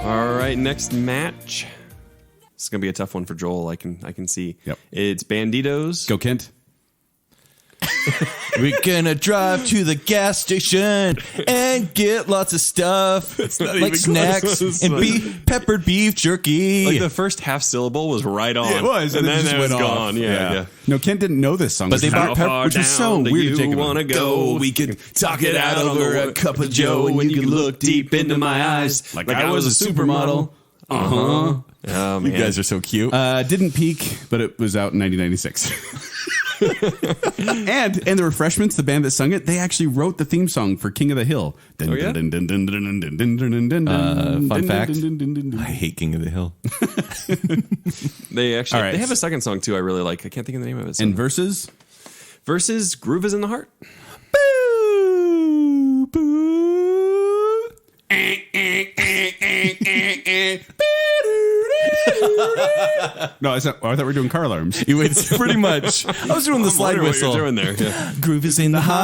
All right, next match. This is gonna be a tough one for Joel. I can see. Yep. It's Banditos. Go, Kent. We're gonna drive to the gas station and get lots of stuff not like even snacks close. and peppered beef jerky. Like the first half syllable was right on. It was, and then just it was went off. gone. Yeah. No, Kent didn't know this song, But they bought pepper, which was so down do weird. you Jacob wanna go? We could talk it out over a cup of Joe, and you could look deep into my eyes like I was a supermodel. Uh-huh. Oh, you man. guys are so cute. Didn't peak, but it was out in 1996. and the Refreshments, the band that sung it, they actually wrote the theme song for King of the Hill. Oh, yeah? Fun fact, I hate King of the Hill. They actually All right. they have a second song too. I really like. I can't think of the name of it. And Verses. Versus Groove is in the Heart. Boo, boo. No, it's not, I thought we were doing car alarms. It's pretty much. I was doing the slide Wondering whistle. What you're doing there. Yeah. Groove is in the heart.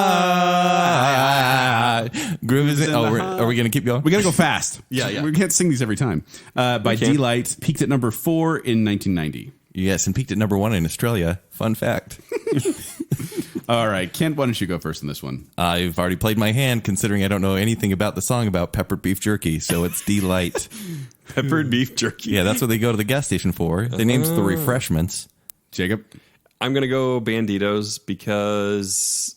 Groove is in. Oh, are we gonna keep going? We got to go fast. Yeah. We can't sing these every time. By can. D-Light, peaked at number 4 in 1990. Yes, and peaked at number 1 in Australia. Fun fact. All right, Kent, why don't you go first on this one? I've already played my hand, considering I don't know anything about the song about peppered beef jerky, so it's Delight. Peppered beef jerky. Yeah, that's what they go to the gas station for. They named the refreshments. Jacob? I'm going to go Banditos because,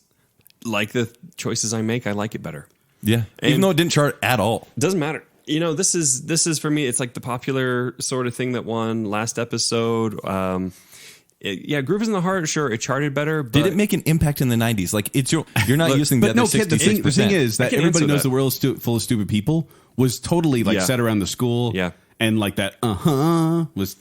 like the choices I make, I like it better. Yeah, even though it didn't chart at all. Doesn't matter. You know, this is for me, it's like the popular sort of thing that won last episode. Groove is in the Heart, sure, it charted better. But Did it make an impact in the 90s? Like, you're not using the But no, other Kent, 66%. the thing is that can't everybody answer knows that. the world is full of stupid people was totally like Yeah. set around the school. Yeah. And like that, was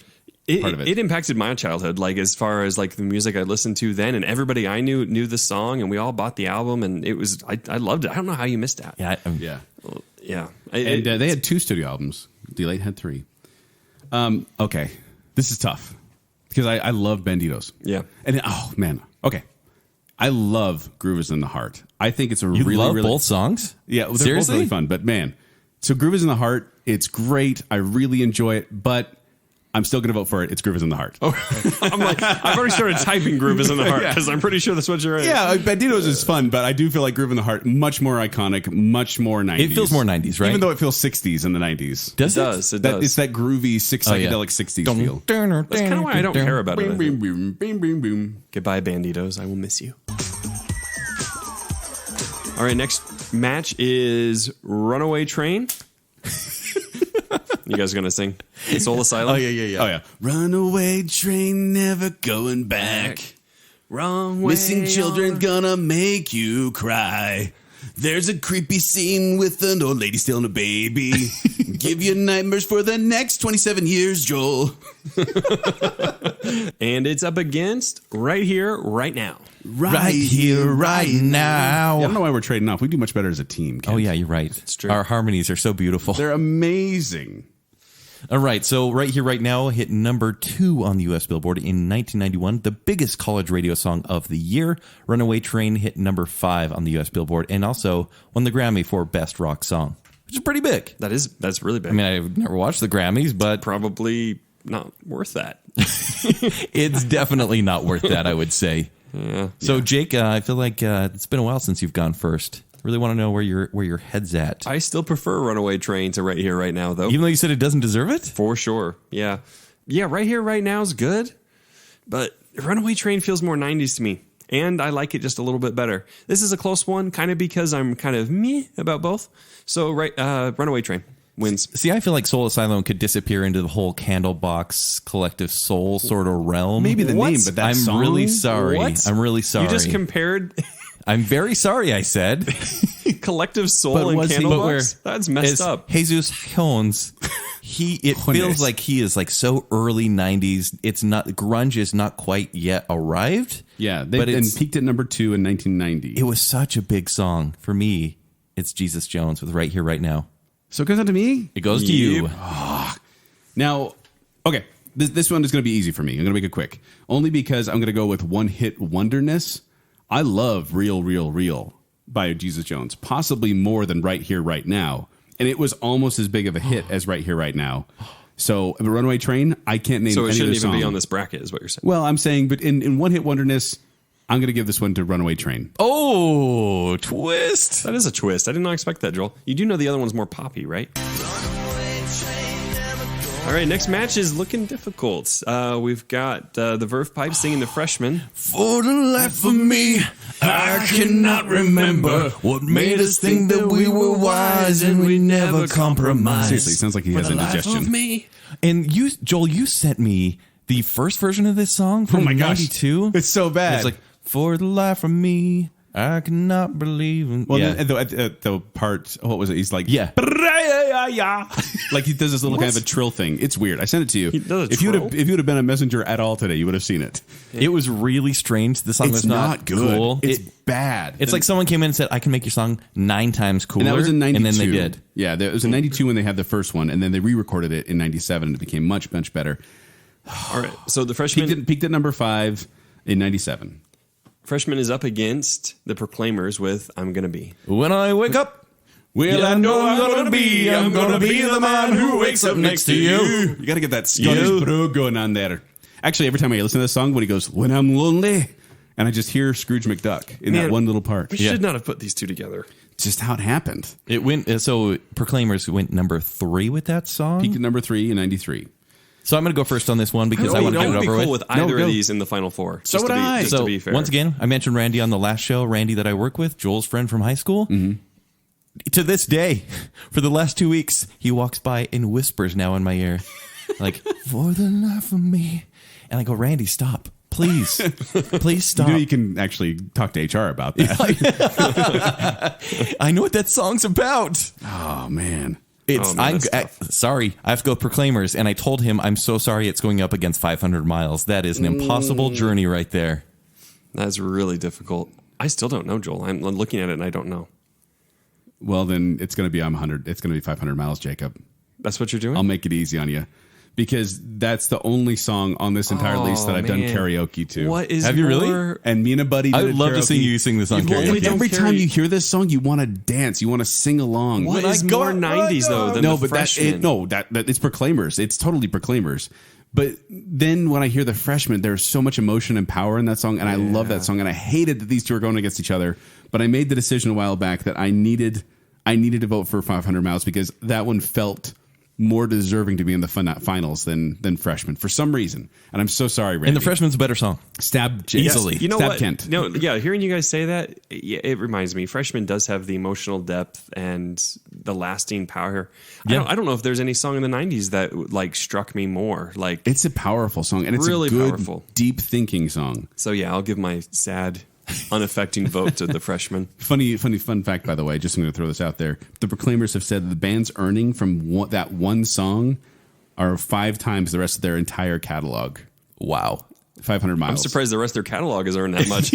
part of it. It impacted my childhood, like as far as like the music I listened to then, and everybody I knew the song, and we all bought the album, and it was I loved it. I don't know how you missed that. Yeah, Yeah. Yeah. And they had 2 studio albums. Delate had 3. Okay. This is tough because I love Banditos. Yeah. And oh, man. Okay. I love Groove is in the Heart. I think it's a you really, love really. both songs? Yeah, well, they're both Seriously? really fun. But man, so Groove is in the Heart. It's great. I really enjoy it. But I'm still going to vote for it. It's Groove is in the Heart. I'm like, I've already started typing Groove is in the Heart because I'm pretty sure that's what you're in. Yeah, Banditos is fun, but I do feel like Groove in the Heart much more iconic, much more 90s. It feels more 90s, right? Even though it feels 60s in the 90s. Does It does. It That, does. it's that groovy, psychedelic 60s feel. That's kind of why I don't care about it. I Boom, think. boom, boom, boom, boom, boom. Goodbye, Banditos. I will miss you. All right, next match is Runaway Train. You guys are going to sing Soul Asylum? yeah. Oh, yeah. Runaway train, never going back. Wrong way. Missing children gonna make you cry. There's a creepy scene with an old lady stealing a baby. Give you nightmares for the next 27 years, Joel. And it's up against Right Here, Right Now. Right here, right now. I don't know why we're trading off. We do much better as a team, Kent. Oh, yeah, you're right. It's true. Our harmonies are so beautiful. They're amazing. All right, so Right Here, Right Now hit number 2 on the U.S. Billboard in 1991, the biggest college radio song of the year. Runaway Train hit number 5 on the U.S. Billboard and also won the Grammy for Best Rock Song, which is pretty big. That's really big. I mean, I've never watched the Grammys, but Probably not worth that. it's definitely not worth that, I would say. Yeah. So, Jake, I feel like it's been a while since you've gone first. Really want to know where your head's at. I still prefer Runaway Train to Right Here, Right Now, though. Even though you said it doesn't deserve it? For sure. Yeah. Yeah, Right Here, Right Now is good, but Runaway Train feels more 90s to me, and I like it just a little bit better. This is a close one, kind of because I'm kind of meh about both. So, Runaway Train wins. See, I feel like Soul Asylum could disappear into the whole Candlebox Collective Soul sort of realm. Maybe the What? name, but that I'm song? really sorry. What? I'm really sorry. You just compared I'm very sorry, I said. Collective Soul But and was he- Candlebox? That's messed Is up. Jesus Jones. It feels like he is like so early 90s. It's not, grunge is not quite yet arrived. Yeah, but and it's, peaked at number 2 in 1990. it was such a big song. For me, it's Jesus Jones with Right Here, Right Now. So it goes on to me? It goes to you. Now, okay, this one is going to be easy for me. I'm going to make it quick. Only because I'm going to go with one-hit wonderness. I love Real, Real, Real by Jesus Jones, possibly more than Right Here, Right Now. And it was almost as big of a hit as Right Here, Right Now. So, Runaway Train, I can't name So any it shouldn't other even song. be on this bracket, is what you're saying. Well, I'm saying, but in one-hit wonderness, I'm going to give this one to Runaway Train. Oh, twist. That is a twist. I did not expect that, Joel. You do know the other one's more poppy, right? All right, next match is looking difficult. We've got the Verve Pipe singing The Freshman. For the life of me, I cannot remember what made us think that we were wise and we never compromised. Seriously, it sounds like he has For the life indigestion. of me. And you, Joel, you sent me the first version of this song from Oh my gosh. 92. It's so bad. It's like, for the life of me, I cannot believe in... Well, yeah. then, the part, what was it? He's like, Yeah. like he does this little kind of a trill thing. It's weird. I sent it to you. He does a if you trill? would have been a messenger at all today, you would have seen it. It was really strange. The song It's was not good. cool. It's bad. It's like someone came in and said, I can make your song 9 times cooler. And that was in 92. And then they did. Yeah, it was in 92 when they had the first one, and then they re-recorded it in 97, and it became much, much better. All right, so the Freshman, Peaked at number 5 in 97. Freshman is up against the Proclaimers with I'm Gonna Be. When I wake up, Well, yeah, I know I'm gonna be the man who wakes up next to you. You got to get that Scottish brogue going on there. Actually, every time I listen to this song, when he goes, when I'm lonely, and I just hear Scrooge McDuck in that one little part. We should not have put these two together. Just how it happened. It went so Proclaimers went number 3 with that song. Peaked at number 3 in 93. So I'm going to go first on this one because I want to get it would be over cool with. with either of these in the final 4. So would I. So to be fair. once again, I mentioned Randy on the last show. Randy that I work with, Joel's friend from high school. Mm-hmm. To this day, for the last 2 weeks, he walks by and whispers now in my ear, like, "For the life of me," and I go, "Randy, stop, please, please stop." You know you can actually talk to HR about that. I know what that song's about. Oh man. It's that's tough. sorry. I have to go with Proclaimers, and I told him I'm so sorry. It's going up against 500 miles. That is an impossible journey right there. That's really difficult. I still don't know, Joel. I'm looking at it and I don't know. Well, then it's going to be 100. It's going to be 500 miles, Jacob. That's what you're doing? I'll make it easy on you because that's the only song on this entire list that I've done man. karaoke to. What is Have you really? more- And me and a buddy did I would love to karaoke. see you sing this on You've only karaoke. done Every karaoke. time you hear this song, you want to dance. You want to sing along. What When is I go- more when I 90s go- though than No, the but Freshman? that it's Proclaimers. It's totally Proclaimers. But then when I hear the Freshman, there's so much emotion and power in that song, and I love that song. And I hated that these two are going against each other. But I made the decision a while back that I needed to vote for 500 Miles because that one felt more deserving to be in the finals than Freshman for some reason. And I'm so sorry, Randy. And the Freshman's a better song. Stab Easily. You know Stab what? Kent. No, yeah, hearing you guys say that, it reminds me. Freshman does have the emotional depth and the lasting power. Yeah. I don't know if there's any song in the 90s that like struck me more. Like, It's a powerful song, and it's Really a good, powerful. deep thinking song. so yeah, I'll give my sad, unaffecting vote to the Freshman. Fun fact, by the way, just I'm going to throw this out there. The Proclaimers have said that the band's earning from that one song are 5 times the rest of their entire catalog. Wow. 500 Miles. I'm surprised the rest of their catalog has earned that much.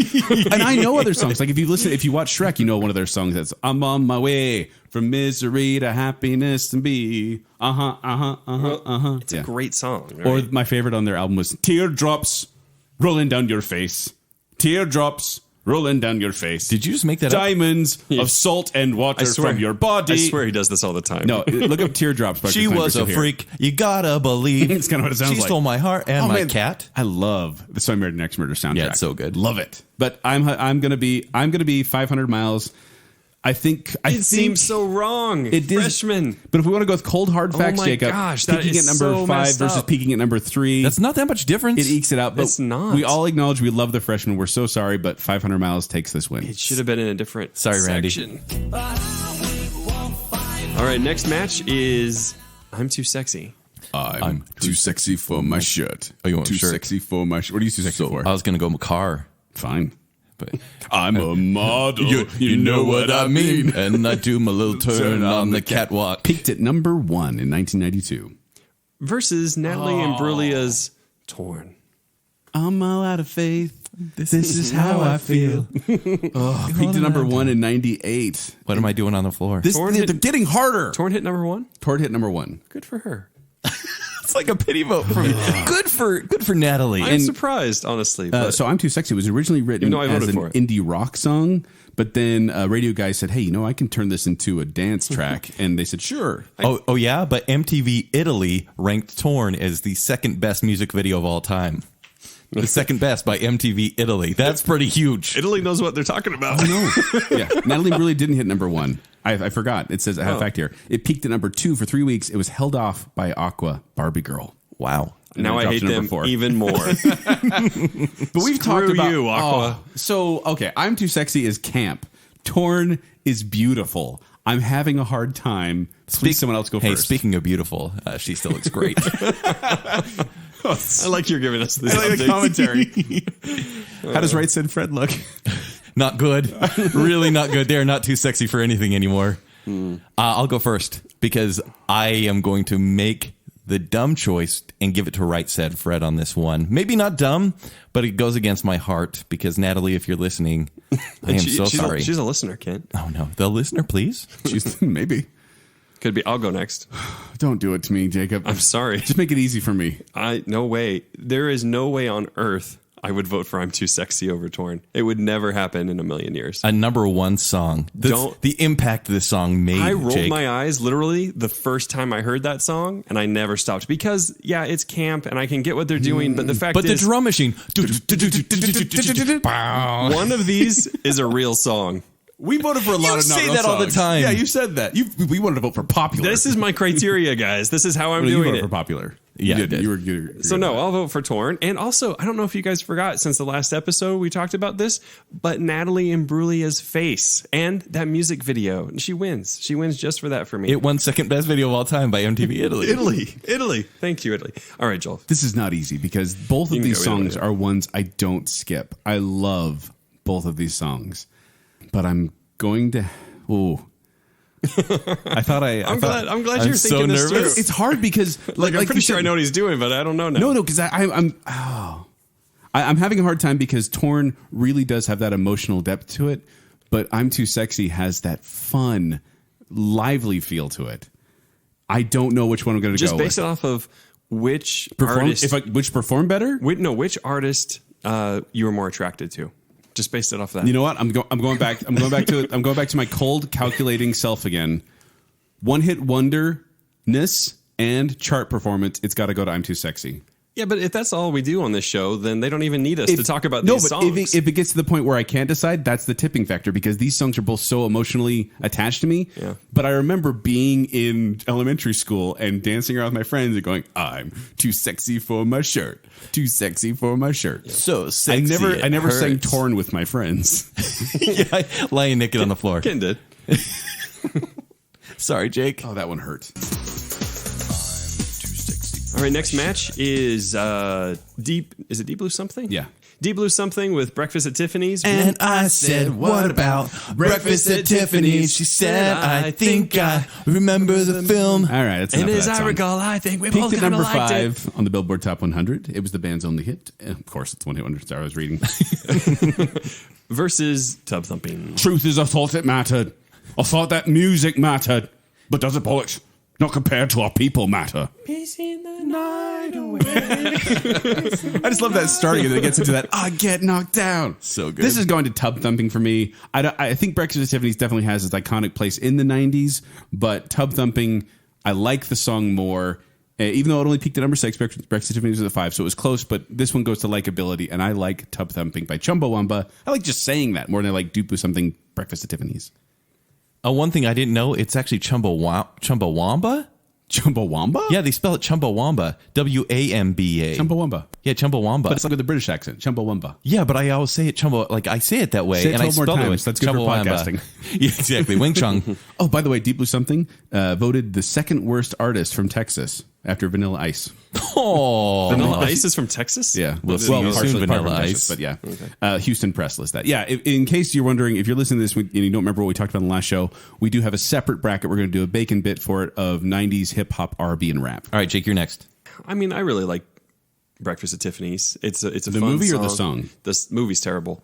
And I know other songs. Like if you watch Shrek, you know one of their songs that's "I'm on my way from misery to happiness and be It's a great song. Or Right? my favorite on their album was "Teardrops Rolling Down Your Face." Teardrops rolling down your face. Did you just make that up? Diamonds of salt and water from your body. I swear he does this all the time. No, look up Teardrops. By She Proclaimers, was a you'll hear it. freak. You gotta believe. It's kind of what it sounds She like. stole my heart and Oh, my man. cat. I love the So I Married an Ex-Murder soundtrack. Yeah, it's so good. Love it. But I'm gonna be 500 Miles. I think It seems so wrong. It did. Freshman. But if we want to go with cold hard facts, my Jacob, gosh, that peaking is at number so 5 messed versus up. peaking at number 3. That's not that much difference. It ekes it out. But It's not. We all acknowledge we love the Freshman. We're so sorry, but 500 Miles takes this win. It should have been in a different Sorry, Randy. section. All right, next match is I'm Too Sexy. I'm too sexy for my shirt. Oh, you want too a shirt? sexy for my shirt. What are you too sexy for? I was gonna go car, Fine. but I'm a model. you know what I mean. And I do my little turn on the catwalk. Peaked at number 1 in 1992. Versus Natalie Imbruglia's Torn. I'm all out of faith. This is how I feel. Peaked at number 1 in 98. What am I doing on the floor? Torn They're hit- getting harder. Torn hit number 1? Torn hit number 1. Good for her. It's like a pity vote for me. Good for Natalie. I'm surprised, honestly. But So I'm Too Sexy was originally written Even though I as voted an for it. indie rock song, but then a radio guy said, hey, I can turn this into a dance track. And they said, sure. Oh yeah, but MTV Italy ranked Torn as the second best music video of all time. The second best by MTV Italy. That's pretty huge. Italy knows what they're talking about. Yeah, Natalie really didn't hit number 1. I forgot. It says I have a fact here. It peaked at number 2 for 3 weeks. It was held off by Aqua, Barbie Girl. Wow. And Now then it I dropped hate to number them 4. even more. But we've talked Screw about you, Aqua. So okay, I'm Too Sexy is camp. Torn is beautiful. I'm having a hard time. Please, someone else go Hey, first. speaking of beautiful, she still looks great. I like you're giving us this I like the update. commentary. How does Right Said Fred look? Not good. Really not good. They're not too sexy for anything anymore. I'll go first because I am going to make the dumb choice and give it to Right Said Fred on this one. Maybe not dumb, but it goes against my heart because Natalie, if you're listening, I am so sorry. She's a listener, Kent. Oh no, the listener, please. She's maybe. Could be. I'll go next. Don't do it to me, Jacob. I'm sorry. Just make it easy for me. No way. There is no way on earth I would vote for I'm Too Sexy over Torn. It would never happen in a million years. A number one song. The impact this song made. I rolled Jake. my eyes literally the first time I heard that song, and I never stopped because, yeah, it's camp and I can get what they're doing, but the fact But is, the drum machine. one of these is a real song. We voted for a lot You of not say real that all the songs. time. Yeah, you said that. We wanted to vote for popular. This is my criteria, guys. This is how I'm you doing voted it. for popular. Yeah, you I did. did. You were So no, I'll vote for Torn. And also, I don't know if you guys forgot since the last episode we talked about this, but Natalie Imbruglia's face and that music video. She wins. She wins just for that for me. It won second best video of all time by MTV Italy. Italy. Thank you, Italy. All right, Joel. This is not easy because both You of can these go either songs way. are ones I don't skip. I love both of these songs, but I'm going to. Ooh. I'm glad I'm you're so thinking this nervous. through. It's hard because I'm pretty you sure said- I know what he's doing, but I don't know now. No, because I'm having a hard time because Torn really does have that emotional depth to it, but I'm Too Sexy has that fun, lively feel to it. I don't know which one I'm going to go Just with. base it off of which Perform, artist. which perform better? Which artist you were more attracted to. Just based it off that. You know what? I'm going back. I'm going back to my cold calculating self again. One hit wonderness and chart performance. It's got to go to I'm Too Sexy. Yeah, but if that's all we do on this show, then they don't even need us to talk about these songs. If it gets to the point where I can't decide, that's the tipping factor because these songs are both so emotionally attached to me. Yeah. But I remember being in elementary school and dancing around with my friends and going, "I'm too sexy for my shirt, too sexy for my shirt." So sexy. I never sang hurts. Torn with my friends. Yeah, lying naked on the floor. Ken did. Sorry, Jake. Oh, that one hurt. All right, next match is Deep. Is it Deep Blue Something? Yeah. Deep Blue Something with Breakfast at Tiffany's. And I said, what about Breakfast at Tiffany's? She said, I think I remember the film. All right, that's And enough of as that I song. recall, I think we Peaked both at kind of number liked it. 5 on the Billboard Top 100. It was the band's only hit. Of course, it's one hit wonder star I was reading. Versus Tub Thumping. Truth is, I thought it mattered. I thought that music mattered. But does it, bollocks? Not compared to our people matter. Pacing the night away. I just love that starting and then it gets into that, I get knocked down. So good. This is going to Tub Thumping for me. I think Breakfast at Tiffany's definitely has its iconic place in the 90s, but Tub Thumping, I like the song more. Even though it only peaked at number 6, Breakfast at Tiffany's was at 5, so it was close, but this one goes to likability, and I like Tub Thumping by Chumbawamba. I like just saying that more than I like Deep Blue Something, Breakfast at Tiffany's. One thing I didn't know, it's actually Chumbawamba? Chumbawamba? Yeah, they spell it Chumbawamba. W-A-M-B-A. Chumbawamba. Yeah, Chumbawamba. But it's like with a British accent. Chumbawamba. Yeah, but I always say it like I say it that way. Say it and I 12 more spell it times. with That's good for Chumbawamba. podcasting. Yeah, exactly. Wing Chun. Oh, by the way, Deep Blue Something voted the second worst artist from Texas after Vanilla Ice. Oh. Vanilla Ice is from Texas? Yeah, We'll see you soon, Vanilla from Ice. but yeah, Houston Press list that. Yeah, in case you're wondering, if you're listening to this and you don't remember what we talked about in the last show, we do have a separate bracket. We're going to do a bacon bit for it of 90s hip hop, R&B, and rap. All right, Jake, you're next. I mean, I really like Breakfast at Tiffany's. It's a The fun movie or song. the song? The movie's terrible.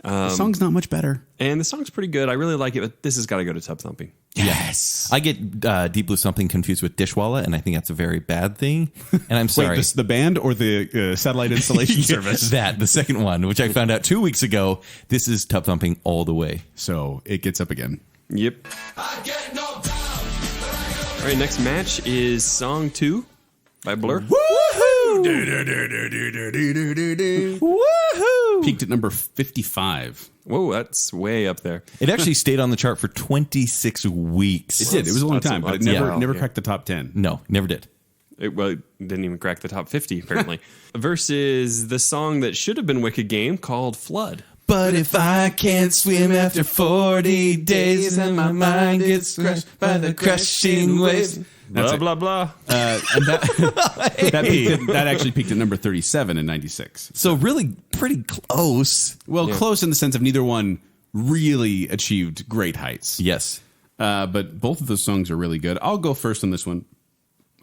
The song's not much better. And the song's pretty good. I really like it, but this has got to go to Tub Thumping. Yes. I get Deep Blue Something confused with Dishwalla, and I think that's a very bad thing. And I'm sorry. Wait, the band or the satellite installation service? That, the second one, which I found out 2 weeks ago. This is Tub Thumping all the way. So it gets up again. Yep. All right, next match is Song 2 by Blur. Woohoo! Peaked at number 55. Whoa, that's way up there. It actually stayed on the chart for 26 weeks. It did. It was a long That's time, but it that's- never yeah. cracked the top 10. No, never did. It didn't even crack the top 50, apparently. Versus the song that should have been Wicked Game called Flood. But if I can't swim after 40 days and my mind gets crushed by the crushing waves. That's Blah, it. blah, blah. And that actually peaked at number 37 in 96. So really pretty close. Well, close in the sense of neither one really achieved great heights. Yes. But both of those songs are really good. I'll go first on this one.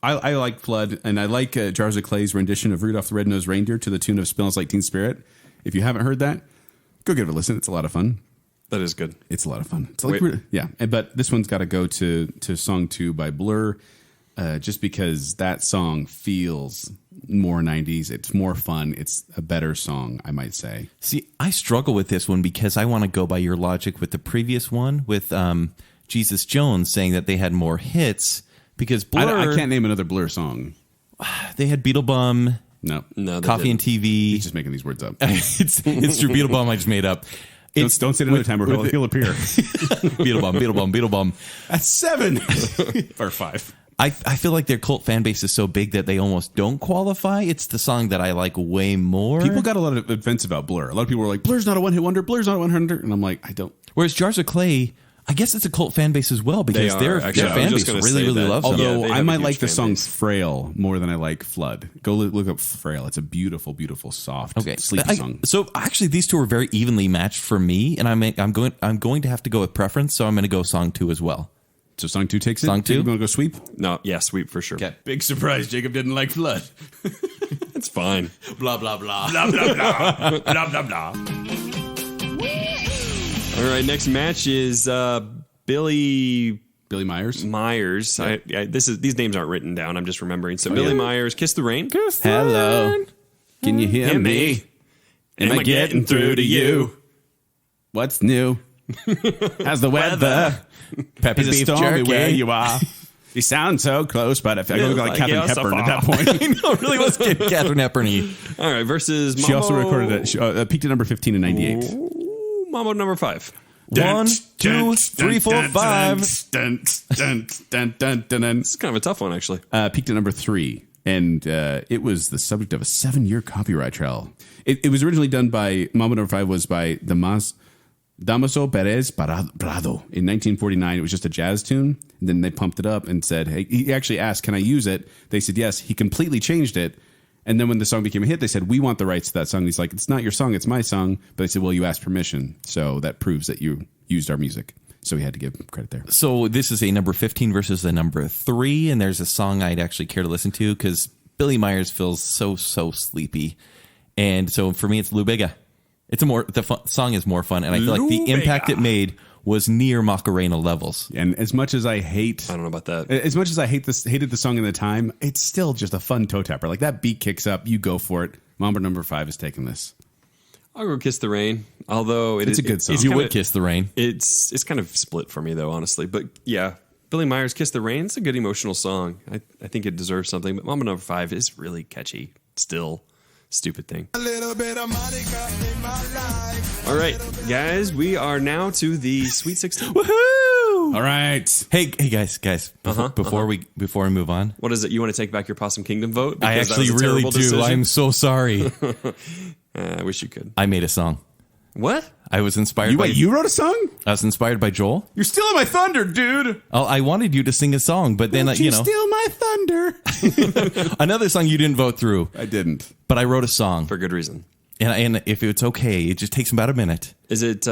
I like Flood, and I like Jars of Clay's rendition of Rudolph the Red-Nosed Reindeer to the tune of Smells Like Teen Spirit. If you haven't heard that, go give it a listen. It's a lot of fun. That is good. It's a lot of fun. It's like, Wait. but this one's got to go to Song 2 by Blur. just because that song feels more 90s. It's more fun. It's a better song, I might say. See, I struggle with this one because I want to go by your logic with the previous one with Jesus Jones saying that they had more hits because Blur... I can't name another Blur song. They had Beetle Bum, No, Coffee and TV. He's just making these words up. it's true. Beetle Bum I just made up. Don't say it another time or he'll appear. Beetle Bum. That's 7 or 5. I feel like their cult fan base is so big that they almost don't qualify. It's the song that I like way more. People got a lot of offense about Blur. A lot of people were like, Blur's not a one-hit wonder. Blur's not a 100. And I'm like, I don't. Whereas Jars of Clay, I guess it's a cult fan base as well because their fan base really loves them. Although I might like the song Frail more than I like Flood. Go look up Frail. It's a beautiful, beautiful, soft, sleepy song. So actually, these two are very evenly matched for me, and I'm going to have to go with preference. So I'm going to go song 2 as well. So song 2 takes it? Song 2? You want to go sweep? No, yeah, sweep for sure. Okay. Big surprise. Jacob didn't like Flood. It's fine. Blah, blah, blah. Blah, blah, blah. Blah, blah, blah. All right, next match is Billy Myers. These names aren't written down. I'm just remembering. So Billy Myers, Kiss the Rain. Hello. Can you hear me? Am I getting through to you? What's new? How's the weather? Pepper's Is it beef stormy jerky. where you are? You sound so close, but I feel like I look like Katharine Hepburn at that point. I know, really was Katharine Hepburn-y. All right, versus Mambo. She also recorded it. She peaked at number 15 in 98. Ooh, Mambo number 5. 1, 2, 3, 4, 5. It's kind of a tough one, actually. Peaked at number 3. And it was the subject of a 7-year copyright trial. It was originally done by, Mambo number 5 was by Damaso Perez Prado in 1949. It was just a jazz tune. And then they pumped it up and said, hey, he actually asked, can I use it? They said, yes. He completely changed it. And then when the song became a hit, they said, we want the rights to that song. He's like, it's not your song, it's my song. But they said, well, you asked permission. So that proves that you used our music. So he had to give credit there. So this is a number 15 versus a number 3. And there's a song I'd actually care to listen to because Billy Myers feels so sleepy. And so for me, it's Lou Bega. Song is more fun, and I feel like the impact it made was near Macarena levels. And as much as I don't know about that. As much as I hated the song in the time, it's still just a fun toe tapper. Like that beat kicks up, you go for it. Mambo number 5 is taking this. I'll go Kiss the Rain. Although it's a good song. You would Kiss the Rain. It's kind of split for me though, honestly. But yeah, Billy Myers' Kiss the Rain. It's a good emotional song. I think it deserves something. But Mambo number 5 is really catchy. Still. Stupid thing. A little bit of Monica in my life. All right, guys, we are now to the Sweet 16. Woohoo! All right. Hey, guys. Before we move on, what is it? You want to take back your Possum Kingdom vote? I actually really do. Decision? I'm so sorry. I wish you could. I made a song. What? I was inspired by... You wrote a song? I was inspired by Joel. You're stealing my thunder, dude. I wanted you to sing a song, but then, you steal my thunder. Another song you didn't vote through. I didn't. But I wrote a song. For good reason. And if it's okay, it just takes about a minute. Is it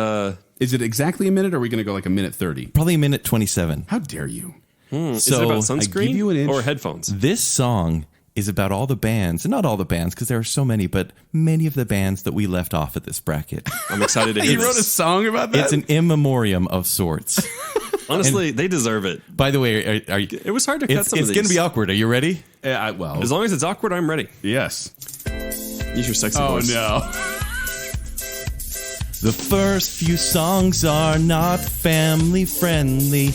exactly a minute, or are we going to go like a minute 30? Probably a minute 27. How dare you? Is it about sunscreen or headphones? This song is about all the bands, and not all the bands because there are so many, but many of the bands that we left off at this bracket. I'm excited to hear You wrote a song about that? It's an in memoriam of sorts. Honestly, they deserve it. By the way, are you, it was hard to cut some of these. It's going to be awkward. Are you ready? Well, as long as it's awkward, I'm ready. Yes. Use your sexy voice. Oh, no. The first few songs are not family friendly.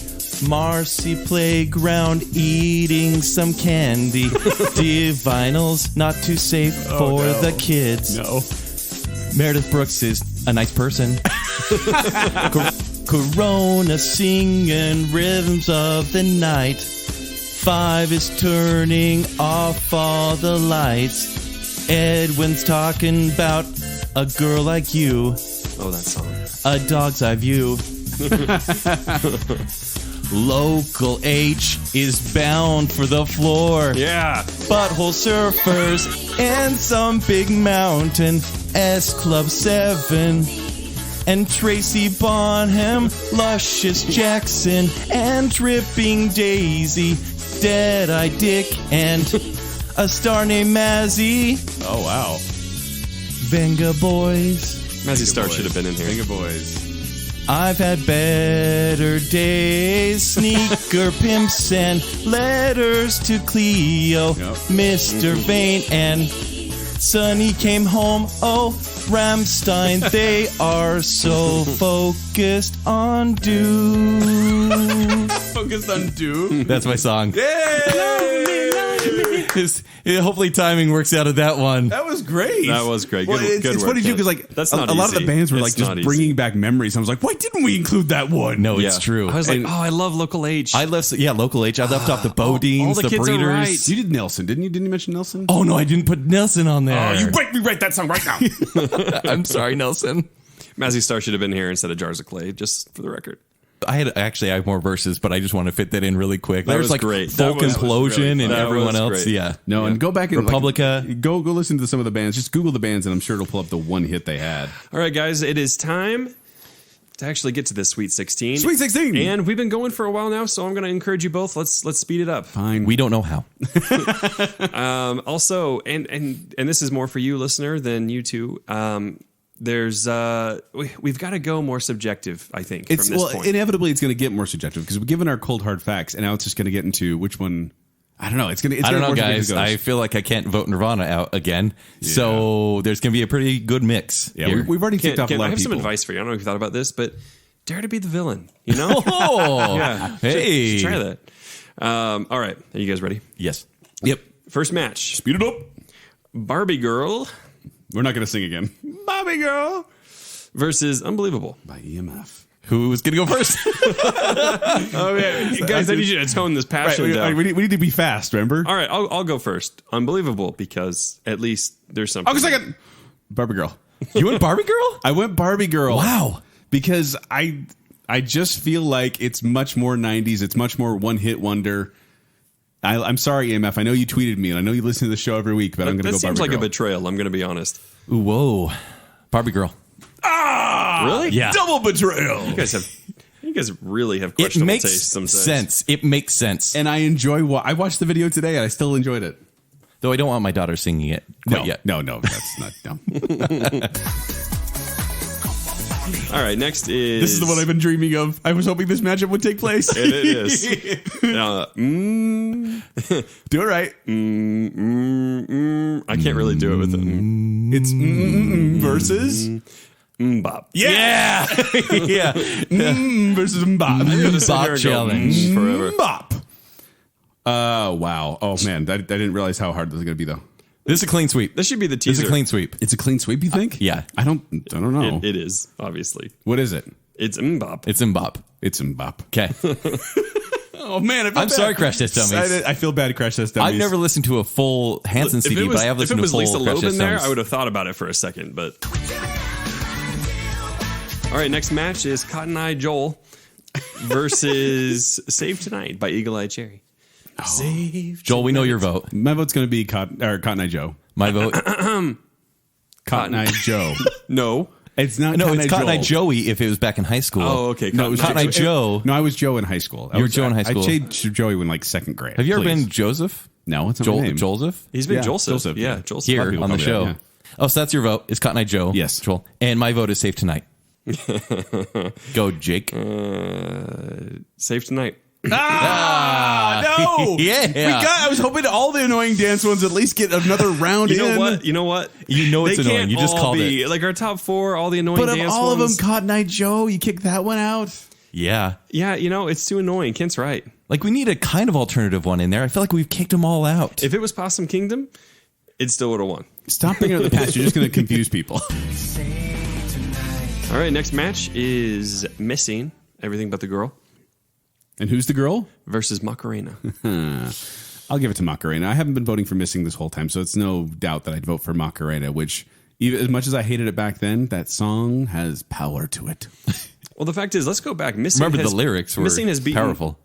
Marcy Playground eating some candy. Divinals not too safe for the kids. No. Meredith Brooks is a nice person. Corona singing rhythms of the night. 5 is turning off all the lights. Edwin's talking about a girl like you. Oh, that song. A dog's eye view. Local H is bound for the floor. Yeah. Butthole surfers and some big mountain. S Club 7 and Tracy Bonham, Luscious Jackson and Dripping Daisy, Dead-Eye Dick and a star named Mazzy. Oh, wow. Venga Boys. Mazzy Star should have been in here. Venga Boys. I've had better days, sneaker pimps and letters to Cleo, Mr. Vane and Sonny came home. Oh, Ramstein, they are so focused on do. Focused on do. That's my song. Yay! Hopefully timing works out of that one. That was great. That was great. Well, Good it's work, funny too Kent. because like That's a not lot of easy. the bands were It's like just not easy. bringing back memories. I was like, why didn't we include that one? No, it's true. I was like, And- I love Local H. I left, Local H. I left off the Bodines, all the the kids are Breeders. right. You did Nelson, didn't you? Didn't you mention Nelson? Oh no, I didn't put Nelson on there. rewrite that song right now. I'm sorry, Nelson. Mazzy Star should have been here instead of Jars of Clay, just for the record. I have more verses, but I just want to fit that in really quick. That There's was like great. Folk That was Implosion really- and that everyone was else. great. Yeah. No, and go back and Republica. go listen to some of the bands. Just Google the bands, and I'm sure it'll pull up the one hit they had. All right, guys, it is time to actually get to this Sweet 16. Sweet 16! And we've been going for a while now, so I'm going to encourage you both. Let's speed it up. Fine. We don't know how. Also, and this is more for you, listener, than you two. There's we've got to go more subjective, I think. It's from this point. inevitably it's going to get more subjective because we've given our cold hard facts, and now it's just going to get into which one. I don't know. It's I don't know, guys. I feel like I can't vote Nirvana out again. So there's going to be a pretty good mix. Yeah, here. we've already kicked Ken, off a Ken, lot I of have people. some advice for you. I don't know if you thought about this, but dare to be the villain. You know? Oh, Yeah. hey. Should try that. All right. Are you guys ready? Yes. Yep. First match. Speed it up. Barbie Girl We're not going to sing again. Bobby Girl versus Unbelievable. by EMF. Who's going to go first? Oh, man. Guys, I need you to tone this passion down. We need to be fast, remember? All right, I'll go first. Unbelievable, because at least there's something. I'll go second. Barbie Girl. You went Barbie Girl? I went Barbie Girl. Wow. Because I just feel like it's much more 90s. It's much more one-hit wonder. I'm sorry, EMF. I know you tweeted me, and I know you listen to the show every week, but I'm going to That go seems Barbie like Girl. a betrayal. I'm going to be honest. Ooh, whoa. Barbie Girl. Really? Yeah. Double betrayal. You guys really have It questionable makes taste sometimes. sense. It makes sense. And I enjoy I watched the video today, and I still enjoyed it. Though I don't want my daughter singing it quite yet. No, that's not. No. All right, next is... This is the one I've been dreaming of. I was hoping this matchup would take place. It is. Do it right. I can't really do it with it. It's versus Bop. Yeah. Yeah. versus Mbop. I'm gonna sit Bop here and go, challenge. forever. Mbop. Wow. Oh man, I didn't realize how hard this is going to be though. This is a clean sweep. This should be the This is teaser. a clean sweep. It's a clean sweep, you think? Yeah. I don't know. It is, obviously. What is it? It's Mbop. It's in Bop. It's Mbop. Okay. Oh man, I feel I'm bad. sorry, Crash Test Dummies. I feel bad, Crash Test Dummies. I've never listened to a full Hanson CD, but I have listened to if it full was Lisa Crash Loeb Test in there, Dummies. I would have thought about it for a second, but... All right, next match is Cotton Eye Joel versus Save Tonight by Eagle Eye Cherry. Save Joel, we know your vote. My vote's going to be Cotton Eye Joe. My vote. Cotton Eye Joe. No. It's not. No, it's Cotton Eye Joel. Joey if it was back in high school. Oh, okay. No, it was Cotton Eye Joe. No, I was Joe in high school. You were Joe in high school. I changed Joey in like second grade. Have you ever Please. been Joseph? No, it's not my name. Joseph? He's been Yeah, Joseph. Joseph, Yeah, yeah. Joseph. Here people on the call me show. that, Oh, so that's your vote. It's Cotton Eye Joe. Yes. Joel. And my vote is Safe Tonight. Go, Jake. Save Tonight. No. Yeah. I was hoping all the annoying dance ones at least get another round You know in. what? You know what? You know it's They annoying. can't You just all called be, it. Like our top four, all the annoying But of dance all of them, ones. Cotton Eye Joe, you kicked that one out. Yeah. Yeah, you know, it's too annoying. Kent's right. Like, we need a kind of alternative one in there. I feel like we've kicked them all out. If it was Possum Kingdom, it still would have won. Stop bringing up the past. You're just going to confuse people. All right, next match is Missing Everything But the Girl And who's the girl? versus Macarena. I'll give it to Macarena. I haven't been voting for Missing this whole time, so it's no doubt that I'd vote for Macarena, which, even as much as I hated it back then, that song has power to it. Well, the fact is, let's go back. Missing Remember, has, the lyrics were Missing has beaten, powerful.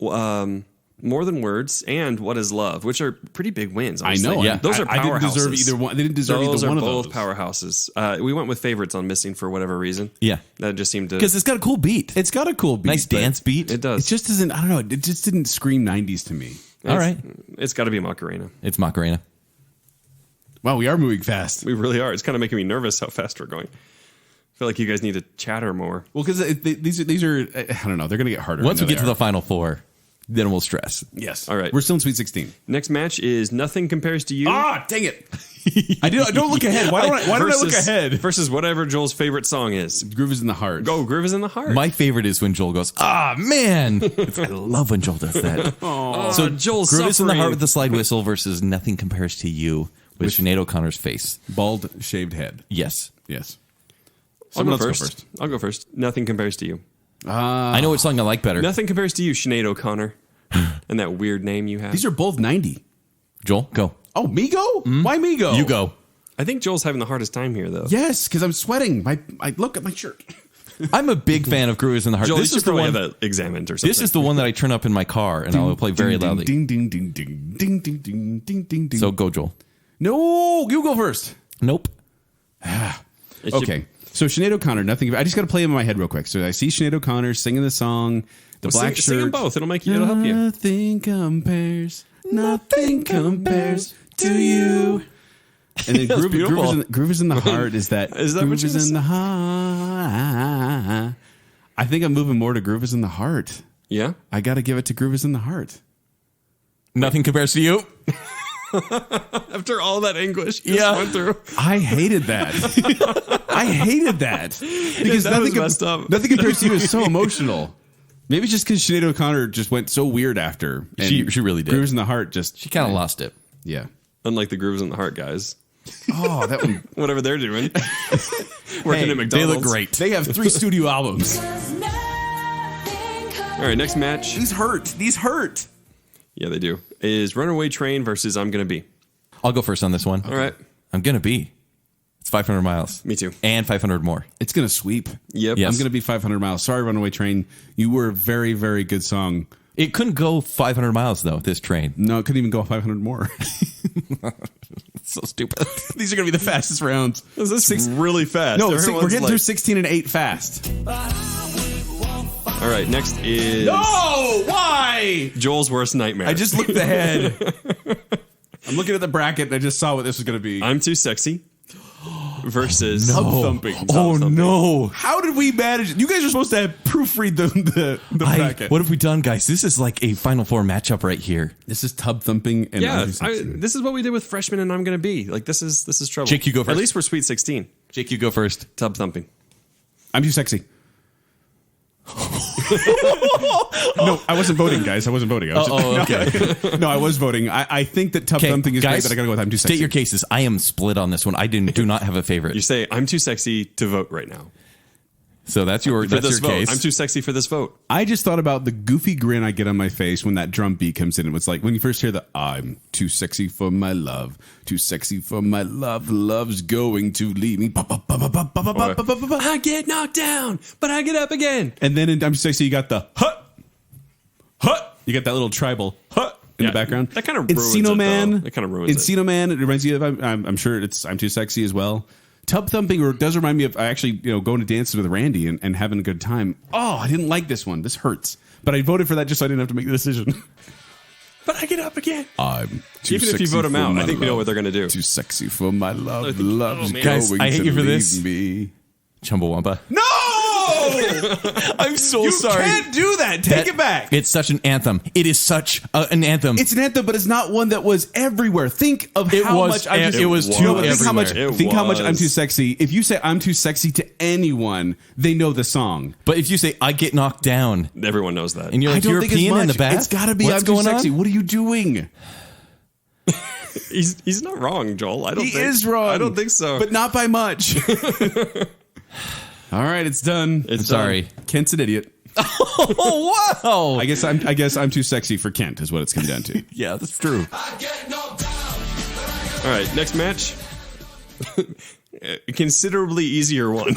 More Than Words and What Is Love, which are pretty big wins. I Honestly. know. Yeah. Those are I didn't powerhouses. deserve either one. They didn't deserve Those either one are of both those. powerhouses. We went with favorites on Missing for whatever reason. Yeah. That just seemed to... Because it's got a cool beat. It's got a cool beat. Nice but dance beat. It It does. just doesn't, I don't know, it just didn't scream 90s to me. All right. It's got to be Macarena. It's Macarena. Wow, we are moving fast. We really are. It's kind of making me nervous how fast we're going. feel like you guys need to chatter more. Well, because these are I don't know. They're going to get harder. Once I know we get they to are. the final four, then we'll stress. Yes. All right. We're still in Sweet 16. Next match is Nothing Compares to You. Ah, dang it. Don't look ahead. Why don't I look ahead? Versus whatever Joel's favorite song is. Groove is in the heart. Go, Groove is in the Heart. My favorite is when Joel goes, man. I love when Joel does that. So Joel's Groove is in the suffering. heart with the slide whistle versus Nothing Compares to You with Sinead O'Connor's face. Bald, shaved head. Yes. Yes. I'll go Someone else first. I'll go first. Nothing Compares to You. I know which song I like better. Nothing Compares to You, Sinead O'Connor. And that weird name you have. These are both 90. Joel, go. Oh, me go? Why me go? You go. I think Joel's having the hardest time here, though. Yes, because I'm sweating. I look at my shirt. I'm a big fan of Groove is in the Heart. Joel, This you is should the probably one. have that examined or something. This is the one that I turn up in my car and I'll play very loudly. Ding, ding, ding, ding, ding, ding, ding, ding, ding, ding. So go, Joel. No, you go first. Nope. It should- Okay. So Sinead O'Connor, nothing. I just got to play them in my head real quick. So I see Sinead O'Connor singing the song, the Well, black sing them shirt. both. It'll help you. Nothing compares. Nothing compares to you. And then beautiful. groove is in the heart. Is that Is that groove what you is in the heart? I think I'm moving more to Groove is in the heart. Yeah? I got to give it to Groove is in the heart. Nothing compares to you. After all that anguish you Yeah. just went through. I hated that. I hated that because that was messed up. Nothing compares to you is so emotional. Maybe it's just because Sinead O'Connor just went so weird after. And She really did. Grooves in the heart just She kind of lost it. Yeah. Unlike the Grooves in the Heart guys. Oh, that one. Whatever they're doing. Working at McDonald's. They look great. They have 3 studio albums. All right, next match. These hurt. Yeah, they do. Is Runaway Train versus I'm Gonna Be. I'll go first on this one. All right. I'm going to be. It's 500 miles. Me too. And 500 more. It's gonna sweep. Yep. Yes. I'm gonna be 500 miles. Sorry, Runaway Train. You were a very, very good song. It couldn't go 500 miles, though, this train. No, it couldn't even go 500 more. It's so stupid. These are gonna be the fastest rounds. This is really fast. No, Everyone's we're getting like- through 16 and 8 fast. All right, next is Oh, why? Joel's Worst Nightmare. I just looked ahead. I'm looking at the bracket and I just saw what this was going to be. I'm Too Sexy versus Tub thumping. Oh, no. How did we manage it? You guys are supposed to have proofread the bracket. What have we done, guys? This is like a Final Four matchup right here. This is tub thumping and Yeah, I'm Too Sexy. this is what we did with Freshman and I'm Gonna Be. Like this is trouble. Jake, you go first. At least we're Sweet 16. Jake, you go first. Tub thumping. I'm Too Sexy. No, I wasn't voting, guys. I wasn't voting. I was okay. No, I was voting. I think that tub thumping is great, guys, but I got to go with I'm Too Sexy. state your cases. I am split on this one. I do not have a favorite. You say I'm too sexy to vote right now. So that's your For this vote, case. I'm too sexy for this vote. I just thought about the goofy grin I get on my face when that drum beat comes in. It was like when you first hear the I'm too sexy for my love, too sexy for my love, love's going to leave me. I get knocked down, but I get up again. And then in I'm Too Sexy, you got the hut. You got that little tribal hut in the background. That kind of Encino ruins it, Man. though. It kind of ruins it. Encino Man. It reminds you of. I'm sure it's I'm Too Sexy as well. Tub thumping does remind me of actually going to dances with Randy and having a good time. Oh, I didn't like this one. This hurts. But I voted for that just so I didn't have to make the decision. But I get up again. I'm too Even if sexy you vote him for out, my I think we know love. what they're going to do. Too sexy for my love. think- Love's oh, man. Guys, going I hate to you for leave this. me. Chumbawamba. No! I'm so You sorry. can't do that. Take it back. It's such an anthem. It is such an anthem. It's an anthem, but it's not one that was everywhere. Think of It how was much I'm ev- too, it was No, too but think how much. everywhere. It Think how much I'm was. too sexy. If you say I'm too sexy to anyone, they know the song. But if you say I get knocked down, Everyone knows that. and you're I like don't you're think it's peeing much. in the bath, It's got to be What's I'm too going sexy. on? What are you doing? He's not wrong, Joel. I don't He think is wrong. I don't think so. But not by much. All right, it's done. It's Sorry. Kent's an idiot. Oh wow! I guess I'm too sexy for Kent is what it's come down to. Yeah, that's true. All right, next match. A considerably easier one.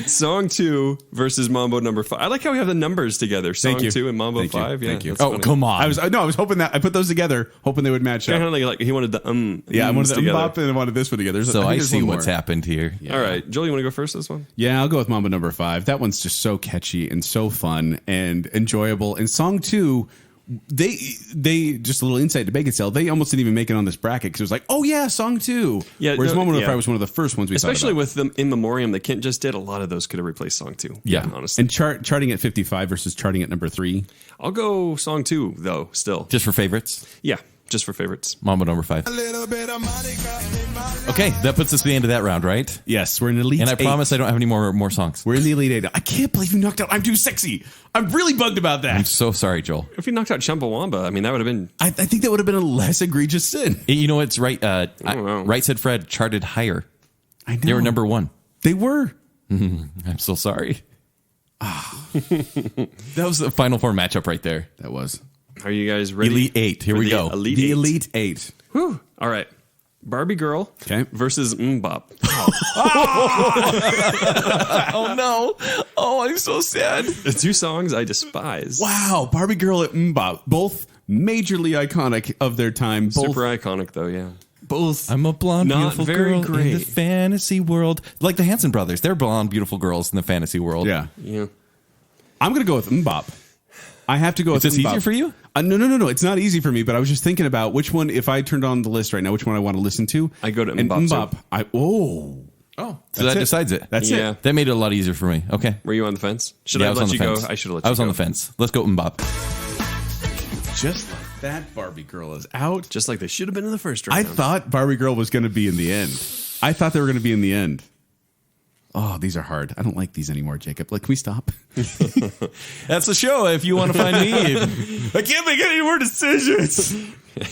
Song 2 versus Mambo number 5. I like how we have the numbers together. Song Thank you. 2 and Mambo Thank you. 5. Yeah, Thank you. that's Oh, funny. come on! I was hoping that I put those together, hoping they would match Kind up. of like he wanted the Yeah, I wanted the together. bop and I wanted this one together. so I think there's see one what's more. happened here. All right, Joel, you want to go first this one? Yeah, I'll go with Mambo number 5. That one's just so catchy and so fun and enjoyable. And song 2 they just a little insight to Baconsale. They almost didn't even make it on this bracket because it was like, oh yeah, song 2. Yeah, Whereas Moment of yeah. Pride was one of the first ones we Especially thought about. with the In Memoriam that Kent just did, a lot of those could have replaced song 2. Yeah, honestly. and charting at 55 versus charting at number 3. I'll go song 2 though. Still, Just for favorites. yeah, just for favorites. Mambo number 5. Okay, that puts us to the end of that round, right? Yes, we're in the Elite And I 8. promise I don't have any more songs. We're in the Elite 8. I can't believe you knocked out I'm Too Sexy. I'm really bugged about that. I'm so sorry, Joel. If you knocked out Chumbawamba, I mean that would have been. I think that would have been a less egregious sin. You know, it's right. know. Right Said Fred charted higher. I know. They were number 1. They were. I'm so sorry. That was the Final Four matchup right there. That was. Are you guys ready? Elite 8. Here for we the go. Elite The 8? Elite 8. Whew. All right. Barbie Girl Okay. versus Mbop. Oh no! Oh, I'm so sad. The 2 songs I despise. Wow. Barbie Girl at Mbop. Both majorly iconic of their time. Both. Super iconic though, yeah. Both. I'm a blonde, Not beautiful very girl in great. the fantasy world. Like the Hanson brothers, they're blonde, beautiful girls in the fantasy world. Yeah. Yeah. I'm going to go with Mbop. I have to go with Is this Mbop. easier for you? No. It's not easy for me, but I was just thinking about which one, if I turned on the list right now, which one I want to listen to. I go to And Mbop, too. Oh, so That's that it. decides it. That's Yeah. it. That made it a lot easier for me. Okay. Were you on the fence? Should Yeah, I was let on the you go? fence. I should have let you go. I was on the fence. Let's go Mbop. Just like that, Barbie Girl is out. Just like they should have been in the first round. I thought Barbie Girl was going to be in the end. I thought they were going to be in the end. Oh, these are hard. I don't like these anymore, Jacob. Like, can we stop? That's the show. If you want to find me, I can't make any more decisions.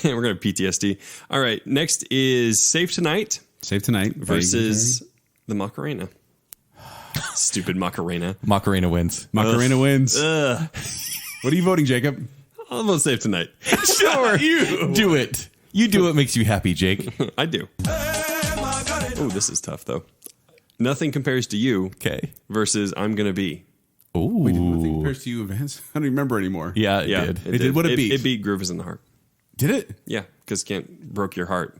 We're going to PTSD. All right. Next is Save Tonight Save Tonight versus the Macarena. Stupid Macarena. Macarena wins. Macarena wins. What are you voting, Jacob? I'll vote Save Tonight. Sure, you do it. You do what makes you happy, Jake. I do. Oh, this is tough though. Nothing Compares to You Okay. versus I'm Gonna Be. Ooh. Nothing compares to you, Vance. I don't remember anymore. Yeah, it Yeah, did. It did. What it beat? It beat Groove is in the Heart. Did it? Yeah, because Kent broke your heart.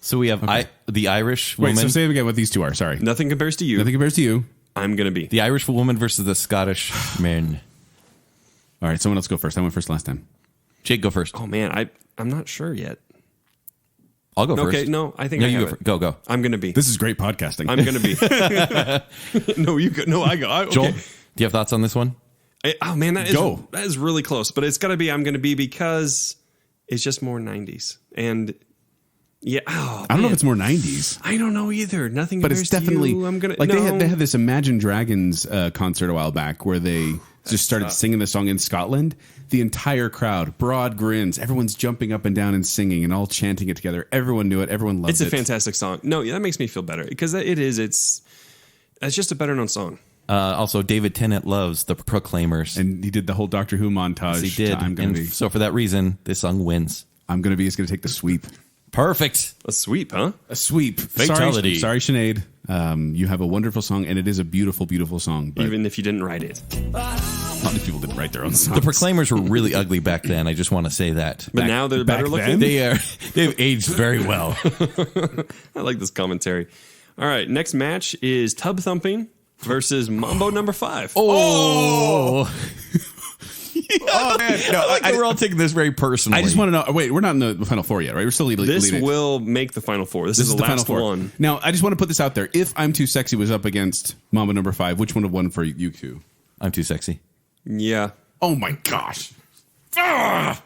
So we have the Irish Wait, woman. so say again what these two are. Sorry. Nothing Compares to You. Nothing compares to you. I'm Gonna Be. The Irish woman versus the Scottish man. All right, someone else go first. I went first last time. Jake, go first. Oh man, I'm not sure yet. I'll go first. Okay, no, I think No, I you have go. it. Go. I'm Gonna Be. This is great podcasting. I'm Gonna Be. No, you go. No, I go. Okay. Joel, do you have thoughts on this one? Oh man, Go. that is really close, but it's got to be I'm Gonna Be because it's just more 90s. And yeah, oh, I don't know if man. it's more 90s. I don't know either. Nothing But compares it's definitely to you. I'm gonna like no. they had this Imagine Dragons concert a while back where they just started singing the song in Scotland. The entire crowd, broad grins, everyone's jumping up and down and singing and all chanting it together. Everyone knew it. Everyone loved It's it. a fantastic song. No, that makes me feel better because it is. It's just a better known song. Also, David Tennant loves the Proclaimers. And he did the whole Doctor Who montage. he did. I'm gonna And be. so for that reason, this song wins. I'm gonna be. It's gonna take the sweep. Perfect. A sweep, huh? A sweep. Fatality. Sorry, Sinead. You have a wonderful song, and it is a beautiful, beautiful song. But Even if you didn't write it. a lot of people didn't write their own songs. The Proclaimers were really ugly back then. I just want to say that. But now they're back better looking. then? They've aged very well. I like this commentary. All right, next match is Tub Thumping versus Mambo number 5. Oh, Oh man, no, I like we're all taking this very personally. I just want to know. Wait, we're not in the Final Four yet, right? We're still leading. This will make the Final Four. This is the Final last Four. one. Now, I just want to put this out there. If I'm Too Sexy was up against Mamba number 5, which one would have won for you two? I'm too sexy. Yeah. Oh my gosh. Ah!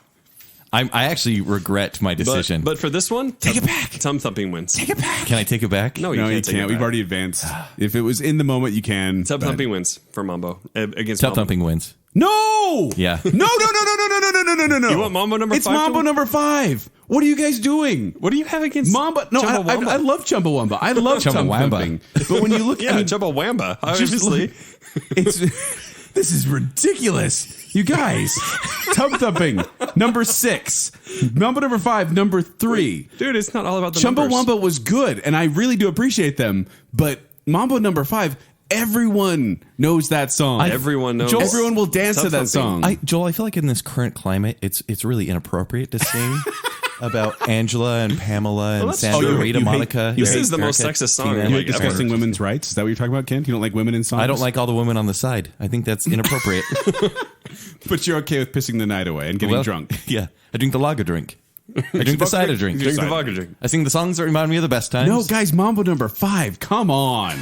I actually regret my decision. But for this one, Take it back. Tub Thumping wins. Take it back. Can I take it back? No, No, you take it can't. We've back. already advanced. If it was in the moment, you can. Tub but- Thumping wins for Mambo against Tub Mambo. thumping wins. No. Yeah. No. No. You want Mambo number 5? It's Mambo number 5. What are you guys doing? What do you have against Mamba? No, Chumbawamba? I love Chumbawamba. I love Chumbawamba. Thumping. But when you look Yeah, at Chumbawamba. just Obviously. it's this is ridiculous. You guys, Tub Thumping number 6, Mambo number 5, number 3. Dude, it's not all about the numbers. Chumbawamba was good, and I really do appreciate them. But Mambo number 5, everyone knows that song. Everyone knows. Everyone will dance Tub to that Thumping. song. Joel, I feel like in this current climate, it's really inappropriate to sing about Angela and Pamela and that's Sandra, true. Rita, You hate- Monica. you This hate is the most Erica, sexist song Tina, like, You're ever. discussing women's rights. Is that what you're talking about, Kent? You don't like women in songs? I don't like all the women on the side. I think that's inappropriate. But you're okay with pissing the night away and getting drunk. Yeah. I drink the lager drink. I drink the cider drink. Drink the vodka drink. I sing the songs that remind me of the best times. No, guys, Mambo number 5. Come on.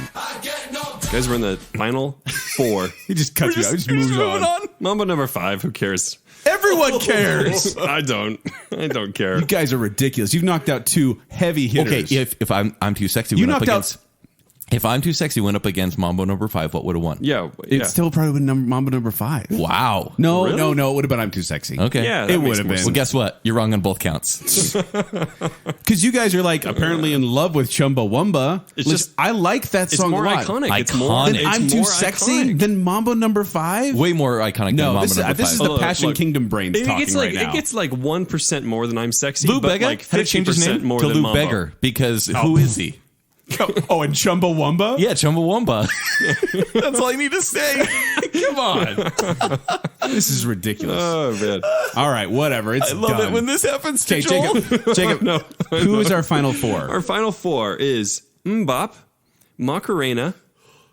Guys, we're in the final 4. He just cuts me out. He just moves on. Mambo number 5. Who cares? Everyone cares. I don't care. You guys are ridiculous. You've knocked out 2 heavy hitters. Okay, if I'm too sexy, You went up knocked out- against. If I'm too sexy, went up against Mambo number 5, what would have won? Yeah. It's still probably been Mambo number 5. Wow. No, Really? no, it would have been I'm Too Sexy. Okay. Yeah, It that would makes have more been. Well, guess what? You're wrong on both counts. Because you guys are like apparently in love with Chumbawamba. It's just- I like that It's song more a lot. iconic. It's Iconic. more. Then It's I'm Too more Sexy iconic. than Mambo number 5? Way more iconic than No, Mambo this number 5. is the Look, Passion look. Kingdom brains It talking gets like right now. it gets like 1% more than I'm sexy. Lou but Bega like had to change his 50% name more to than Lou Mambo. Beggar because who is he? Oh, and Chumbawamba? Yeah, Chumbawamba. That's all you need to say. Come on. This is ridiculous. Oh man. All right, whatever. It's I love done. it when this happens to Okay, Joel. Jacob, No. who is our final 4? Our final 4 is Mbop, Macarena,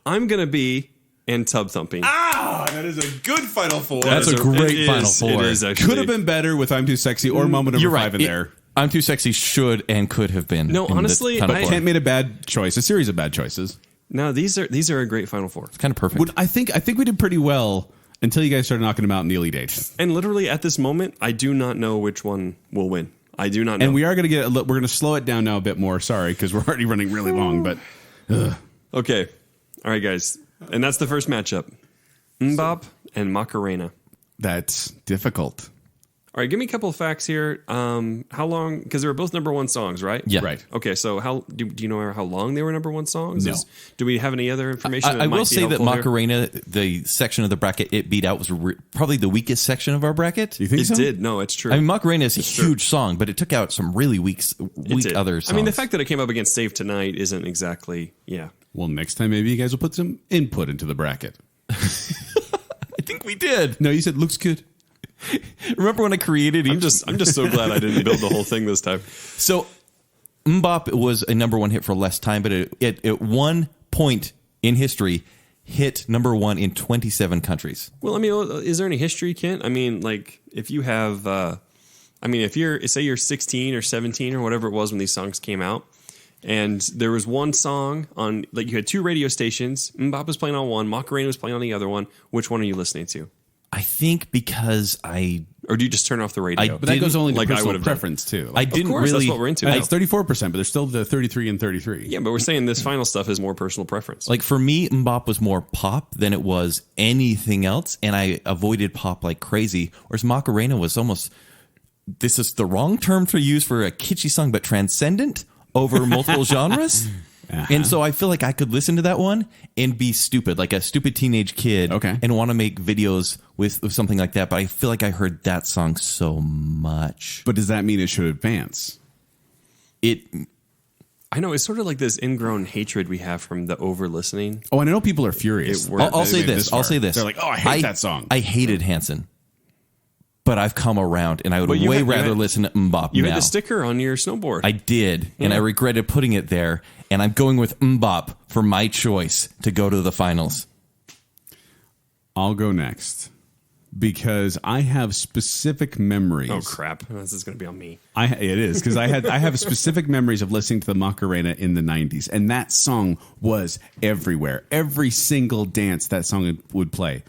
I'm Gonna Be, and Tub Thumping. That is a good final 4. That's a great it final is, 4. It is actually. Could have been better with I'm Too Sexy or Mambo number You're 5 right. in there. I'm Too Sexy should and could have been. No, in the honestly, final I- four. Kent made a bad choice, a series of bad choices. No, these are a great final 4. kind of perfect. I think we did pretty well until you guys started knocking them out in the Elite 8. And literally at this moment, I do not know which one will win. I do not know. And we are going to we're going to slow it down now a bit more. Sorry, because we're already running really long. But Okay. All right, guys. And that's the first matchup. Mbop and Macarena. that's difficult. All right, give me a couple of facts here. How long? Because they were both number 1 songs, right? Yeah. Right. Okay, so how do you know how long they were number 1 songs? No. Do we have any other information? I that might will be say that helpful here? Macarena, the section of the bracket it beat out, was probably the weakest section of our bracket. You think It so? did. No, it's true. I mean, Macarena is a huge song, but it took out some really weak It did. other songs. I mean, the fact that it came up against Save Tonight isn't exactly, yeah. Well, next time maybe you guys will put some input into the bracket. I think we did. No, you said looks good. Remember when I created each? I'm just so glad I didn't build the whole thing this time. So Mbop was a number 1 hit for less time, but it at one point in history hit number 1 in 27 countries. Well, I mean, is there any history, Kent? I mean, like, if you have, if you're 16 or 17 or whatever it was when these songs came out, and there was one song on, like, you had 2 radio stations, Mbop was playing on one, Macarena was playing on the other one, which one are you listening to? I think because Or do you just turn off the radio? But that goes only to like I personal would've done. preference too. I didn't course, really. that's what we're into. It's 34%, but there's still the 33 and 33. Yeah, but we're saying this final stuff is more personal preference. Like for me, Mbop was more pop than it was anything else, and I avoided pop like crazy. Whereas Macarena was almost, this is the wrong term to use for a kitschy song, but transcendent over multiple genres. And so I feel like I could listen to that one and be stupid, like a stupid teenage kid, Okay. and want to make videos with something like that. But I feel like I heard that song so much. But does that mean it should advance? I know, it's sort of like this ingrown hatred we have from the over listening. Oh, and I know people are furious. It worked. I'll that say they made this. far. I'll say this. They're like, oh, I hate that song. I hated Hanson. But I've come around, and I would But you way had- you rather had- listen to Mbop You now. had the sticker on your snowboard. I did, and I regretted putting it there. And I'm going with Mbop for my choice to go to the finals. I'll go next because I have specific memories. Oh crap! This is going to be on me. It is because I have specific memories of listening to the Macarena in the 90s, and that song was everywhere. Every single dance that song would play.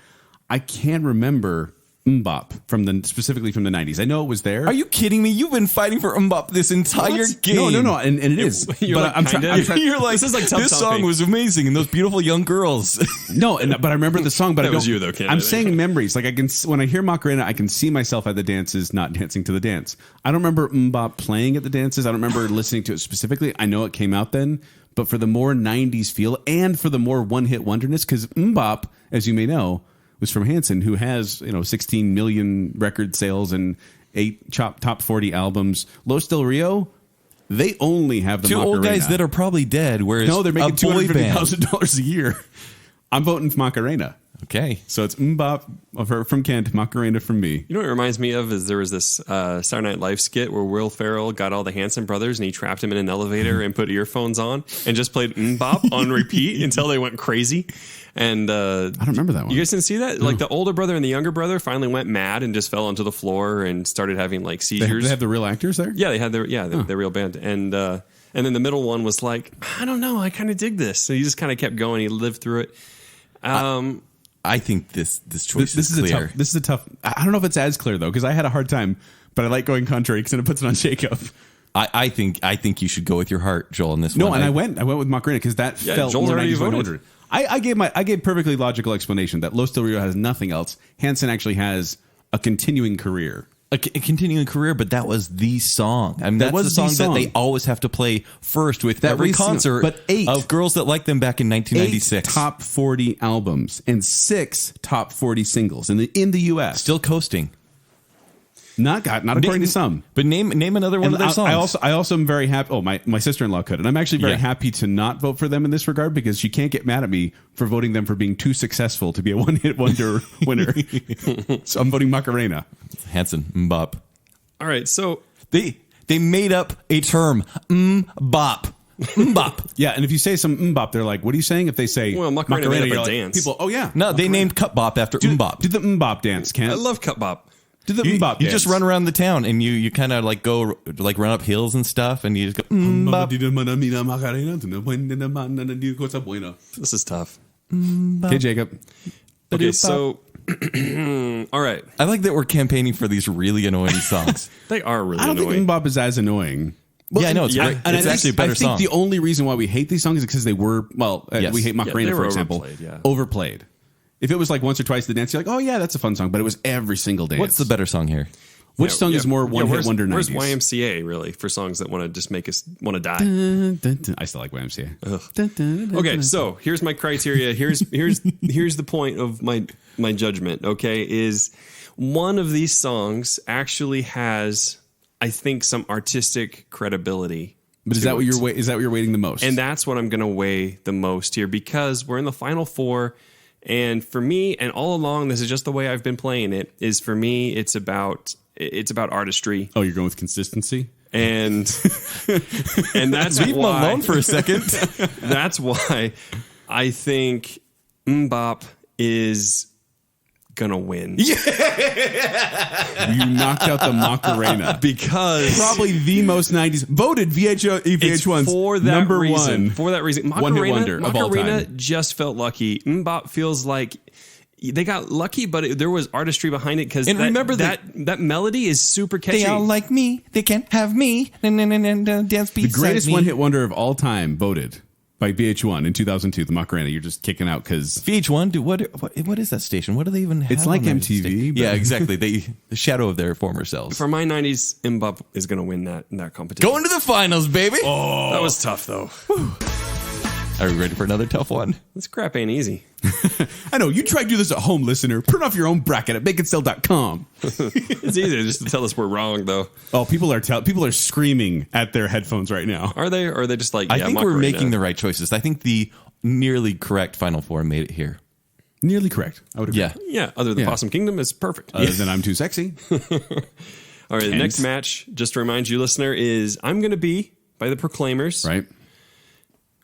I can't remember Mbop specifically from the 90s. I know it was there. Are you kidding me? You've been fighting for Mbop this entire game. No, and it is. You're But like, I'm kinda? trying. You're like, This is like Tub this song Thumping. was amazing, and those beautiful young girls. No, but I remember the song. But That I don't, was you, though, Ken, I I'm think. saying memories. Like when I hear Macarena, I can see myself at the dances, not dancing to the dance. I don't remember Mbop playing at the dances. I don't remember listening to it specifically. I know it came out then, but for the more 90s feel and for the more one-hit wonderness, because Mbop, as you may know, was from Hanson, who has 16 million record sales and 8 top 40 albums. Los Del Rio, they only have the Two Macarena. old guys that are probably dead. Whereas No, they're making a boy band. $250,000 a year. I'm voting for Macarena. Okay. So it's Mbop of her from Kent, Macarena from me. You know what it reminds me of is there was this Saturday Night Live skit where Will Ferrell got all the Hanson brothers and he trapped them in an elevator and put earphones on and just played Mbop on repeat until they went crazy. And I don't remember that one. You guys didn't see that? Like the older brother and the younger brother finally went mad and just fell onto the floor and started having like seizures. They have the real actors there? Yeah, they had their real band. And then the middle one was like, I don't know, I kind of dig this. So he just kind of kept going. He lived through it. I think this choice is clear. This is a tough. I don't know if it's as clear though, because I had a hard time, but I like going contrary because then it puts it on Jacob. I think you should go with your heart, Joel, in this No, one. and I went with Macarena because that felt Joel's more already 90s, voted. 100. I gave perfectly logical explanation that Los Del Rio has nothing else. Hanson actually has a continuing career. A continuing career, but that was the song. I mean, That that's was the the song song. that they always have to play first with every Every single- concert but 8 of Girls That Like Them back in 1996. 8 top 40 albums and 6 top 40 singles in the U.S. Still coasting. Not according to some. But name another one And of their songs. I also am very happy. Oh, my sister-in-law could, and I'm actually very Yeah. happy to not vote for them in this regard because she can't get mad at me for voting them for being too successful to be a one-hit wonder winner. So I'm voting Macarena. Hanson, Mbop. All right, so They made up a term, Mbop. Mbop. Yeah, and if you say some mbop, they're like, "What are you saying?" If they say Well, Macarena made up you're a like, dance. People, oh yeah, No, they named Cut Bop after Mbop. Do the mbop dance, Ken. I love Cut Bop. Do the You mbop you dance. just run around the town and you kind of like go like run up hills and stuff and you just go Mbop. This is tough. Okay, Jacob. Okay, so all right, I like that we're campaigning for these really annoying songs. they are really I don't annoying. think mbop is as annoying. Yeah, I know, it's great. And It's I actually a better I think song. the only reason why we hate these songs is because they were Yes. we hate Macarena they were for example, overplayed, yeah. overplayed. If it was like once or twice the dance, you're like, oh yeah, that's a fun song, but it was every single dance. What's the better song here? Which song is more one hit where's, wonder? Where's 90s? YMCA really for songs that want to just make us want to die? I still like YMCA. Okay, so here's my criteria. Here's the point of my judgment. Okay, is one of these songs actually has, I think, some artistic credibility. But is that what you're is that what you're waiting the most? And that's what I'm going to weigh the most here because we're in the final four. And for me, and all along, this is just the way I've been playing it, is for me, it's about artistry. oh, you're going with consistency. And that's Leave them why, alone for a second. that's why I think Mbop is gonna win. You knocked out the Macarena. Because Probably the most 90s voted VH1's for that number reason. one. For that reason, One hit wonder of all Macarena time. just felt lucky. Mbop feels like they got lucky, but there was artistry behind it because And remember that melody is super catchy. They all like me. They can't have me. Dance The greatest one hit wonder of all time voted by VH1 in 2002, the Macarena. You're just kicking out because VH1, dude, what is that station? What do they even have? It's like on that MTV, station? but- Yeah, exactly. The shadow of their former selves. For my 90s, Mbop is going to win that competition. Going to the finals, baby. That was tough, though. Are we ready for another tough one? This crap ain't easy. I know you try to do this at home, listener. Print off your own bracket at baconsale.com. It's easy just to tell us we're wrong, though. Oh, people are screaming at their headphones right now. Are they? Or are they just like, I yeah, think we're Macarena. making the right choices. I think the nearly correct Final Four made it here. Nearly correct. I would agree. Yeah. Yeah, other than Yeah. Possum Kingdom is perfect. Other than I'm too sexy. All right, the Kent. next match, just to remind you, listener, is I'm Gonna Be by the Proclaimers Right.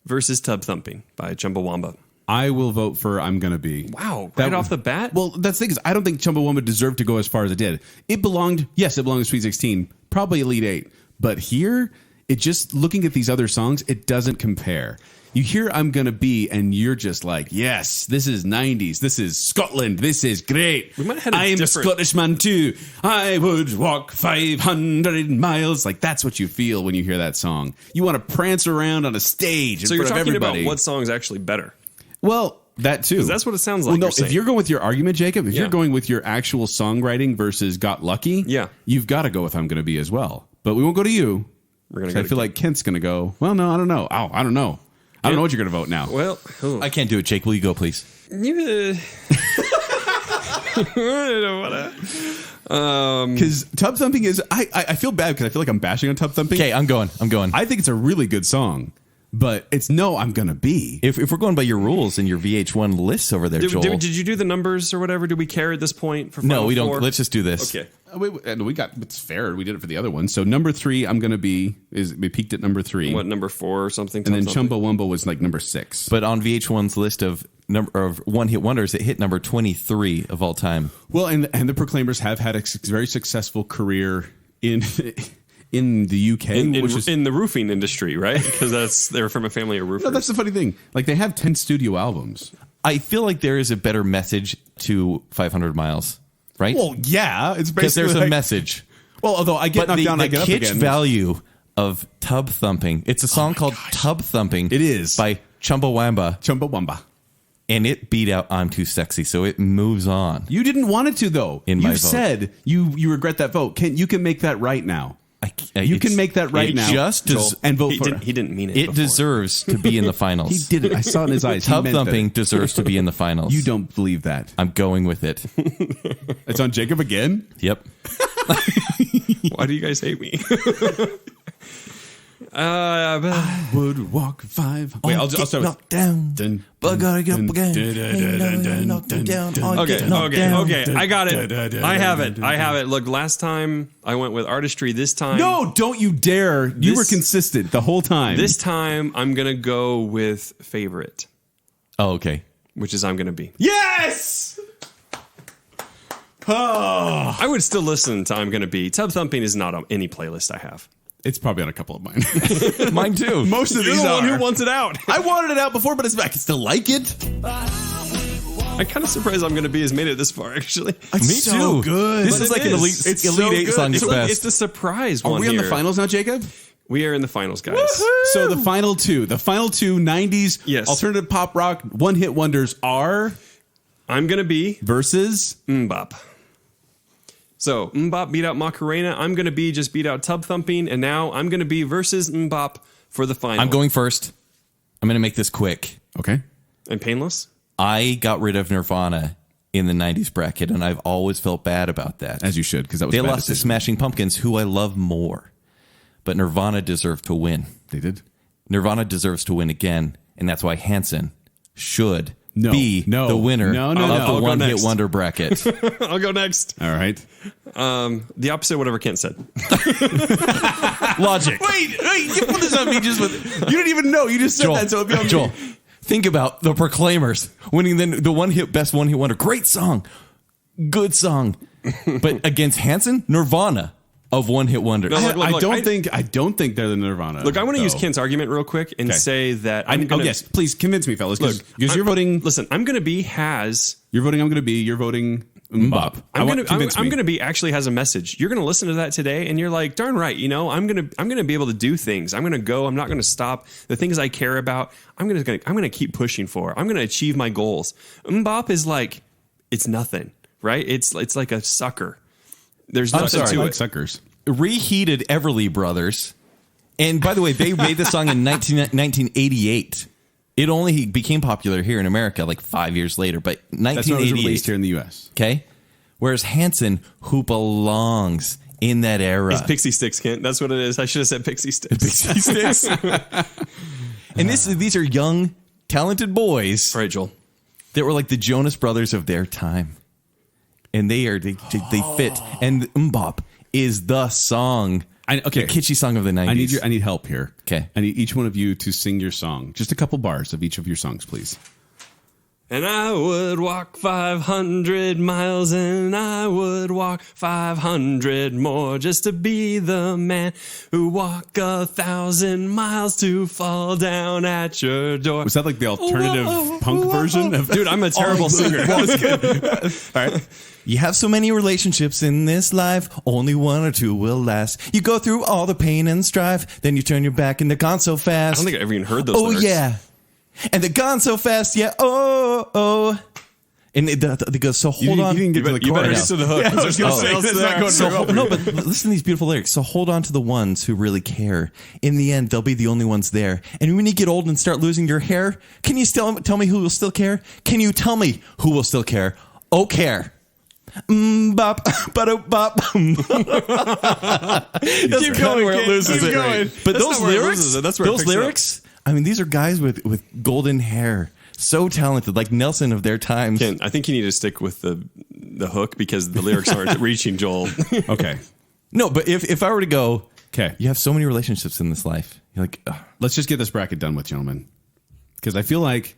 versus Tub Thumping by Chumbawamba. I will vote for I'm Gonna Be. Wow, That right w- off the bat? Well, that's the thing is, I don't think Chumbawamba deserved to go as far as it did. It belonged to Sweet 16, probably Elite 8. But here, it just, looking at these other songs, it doesn't compare. You hear I'm Gonna Be, and you're just like, yes, this is 90s. This is Scotland. This is great. We might have had a I'm different- a Scottish man too. I would walk 500 miles. Like, that's what you feel when you hear that song. You want to prance around on a stage in so you're front of talking everybody. about what song's actually better. Well, that too. That's what it sounds like Well, no, you're saying. if you're going with your argument, Jacob, if Yeah. you're going with your actual songwriting versus Got Lucky, Yeah. you've got to go with I'm Gonna Be as well. But we won't go to you. We're gonna 'Cause go I to feel like Kent's going to go, well, no, I don't know. Oh, I don't know. I don't know what you're going to vote now. Well, I can't do it, Jake. Will you go, please? Because Tub Thumping is, I feel bad because I feel like I'm bashing on Tub Thumping. Okay, I'm going. I think it's a really good song. but it's no, I'm going to be. If we're going by your rules and your VH1 lists over there, Joel. Did you do the numbers or whatever? Do we care at this point? For No, Final we don't. Four? Let's just do this. Okay. We got, it's fair. We did it for the other one. So number 3, I'm going to be, we peaked at number 3. What, number 4 or something? And then something? Chumbawamba was like number 6. But on VH1's list of one-hit wonders, it hit number 23 of all time. Well, and the Proclaimers have had a very successful career in the UK, which is in the roofing industry, right? Because they're from a family of roofers. no, that's the funny thing. Like they have 10 studio albums. I feel like there is a better message to 500 Miles, right? Well, yeah, it's because basically there's a like, message. Well, although I get But knocked down, I get up kitsch again. value of Tub Thumping. It's a song called Tub Thumping. It is. by Chumbawamba, Chumbawamba. and it beat out I'm Too Sexy, so it moves on. You didn't want it to, though. In my You've vote. said you regret that vote. You can make that right now. You can make that right it now. Just Joel, and vote for it. He didn't mean it. It before. deserves to be in the finals. He did it. I saw it in his eyes. He Tub meant that. Thumping deserves to be in the finals. You don't believe that. I'm going with it. It's on Jacob again? Yep. Why do you guys hate me? I would walk 5. Wait, I'll start with... knocked down. Dun, But gotta get up again. Okay. I got it. I have it. Look, last time I went with artistry. This time, No, don't you dare. You were consistent the whole time. This time, I'm gonna go with favorite, Oh, okay. which is I'm gonna be. Yes! Oh. I would still listen to I'm gonna be. Tub thumping is not on any playlist I have. It's probably on a couple of mine. Mine too. Most of You're these the one are. who wants it out. I wanted it out before, but I can still like it. I'm kind of surprised I'm gonna be has made it this far. Actually, Me so too. good. This But is it like an is. elite, It's elite so 8 good. song It's at like- best. it's the surprise Are one. we on the here. finals now, Jacob? We are in the finals, guys. So the final two 90s Yes. alternative pop rock one-hit wonders are I'm gonna be versus Mbop. So Mbop beat out Macarena. I'm gonna be just beat out Tub Thumping, and now I'm gonna be versus Mbop for the final. I'm going first. I'm going to make this quick. Okay. and Painless. I got rid of Nirvana in the 90s bracket, and I've always felt bad about that. As you should, because that was They a bad lost to decision. Smashing Pumpkins, who I love more. But Nirvana deserved to win. They did. Nirvana deserves to win again, and that's why Hanson should No, be no, the winner no, of no. the I'll go one-hit next. wonder bracket. I'll go next. All right. The opposite of whatever Kent said. Logic. Wait, you put this on me just with. You didn't even know. You just said that, so it'd be on me. Joel, think about the Proclaimers winning the one-hit best one-hit wonder. Great song, good song, but against Hanson, Nirvana of one-hit wonder. No, look, I don't I- think they're the Nirvana. Look, I want to use though. Kent's argument real quick and Okay. say that I'm gonna, yes, please convince me, fellas. Look, Because you're voting. Listen, I'm going to be has. You're voting. I'm going to be. You're voting. Mbop. I'm I'm going to be actually has a message. You're going to listen to that today, and you're like, darn right. You know, I'm going to be able to do things. I'm going to go. I'm not going to stop. The things I care about, I'm going to keep pushing for. I'm going to achieve my goals. Mbop is like, it's nothing, right? It's like a sucker. There's I'm nothing sorry. to like it. suckers. Reheated Everly Brothers. And by the way, they made this song in 1988. It only became popular here in America like 5 years later, but That's when it was 1988. released here in the U.S. Okay? Whereas Hanson, who belongs in that era. It's Pixie Sticks, Kent. That's what it is. I should have said Pixie Sticks. Pixie Sticks. And these are young, talented boys All right, Joel. that were like the Jonas Brothers of their time. And they fit. And Mbop is the song. Okay. The kitschy song of the 90s. I need help here. Okay. I need each one of you to sing your song. Just a couple bars of each of your songs, please. And I would walk 500 miles and I would walk 500 more just to be the man who walk 1,000 miles to fall down at your door. Was that like the alternative punk version of? Dude, I'm a terrible singer. All right. You have so many relationships in this life, only one or two will last. You go through all the pain and strife, then you turn your back and they're gone so I fast. don't think I ever even heard those Oh, lyrics. yeah. And they're gone so fast, yeah, oh. And they go, so hold on. You didn't get to the You better chorus. get to the hook. Yeah, I was gonna say, that's not going So very well. no, but listen to these beautiful lyrics. So hold on to the ones who really care. In the end, they'll be the only ones there. And when you get old and start losing your hair, can you still tell me who will still care? Can you tell me who will still care? Oh, care. Bop, bop. Keep going, where it Kent. loses Keep it. going. But That's those not where it lyrics, loses it. That's where it those picks it up. lyrics, I mean, these are guys with golden hair, so talented, like Nelson of their times. Ken, I think you need to stick with the hook because the lyrics aren't reaching Joel. Okay. No, but if I were to go, Okay. you have so many relationships in this life. You're like, ugh. Let's just get this bracket done with, gentlemen. Because I feel like,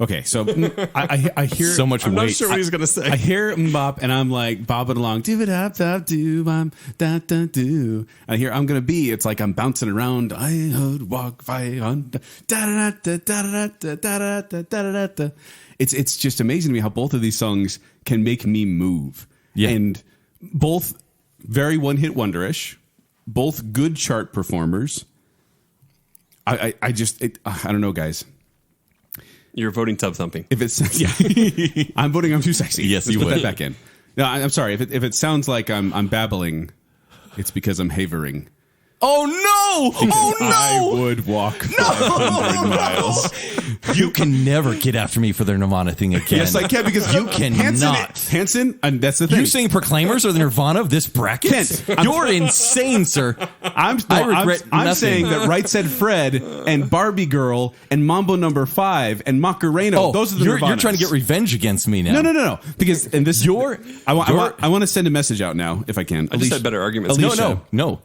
okay, so I hear So much I'm weight. not sure what he's going to say. I hear mbop and I'm like bobbing along. Do it up, do, bum, da da do. I hear I'm gonna be. It's like I'm bouncing around. I would walk 500. Da da da da da da da da da da. It's just amazing to me how both of these songs can make me move. Yeah. And both very one-hit wonderish. Both good chart performers. I don't know, guys. You're voting tub thumping. If it's I'm voting I'm too sexy. Yes, Let's you put would. that back in. No, I'm sorry. If it sounds like I'm babbling, it's because I'm havering. Oh no! Oh I no! would walk 500 miles. You can never get after me for their Nirvana thing again. Yes, I can because you cannot. Hanson, and that's the thing. You saying Proclaimers are the Nirvana of this bracket? Kent, You're insane, sir. I'm nothing. saying that Right Said Fred and Barbie Girl and Mambo Number 5 and Macarena. Oh, those are the you're Nirvanas. trying to get revenge against me now. No. Because and this I want to send a message out now if I can. I just had better arguments. Alicia, No.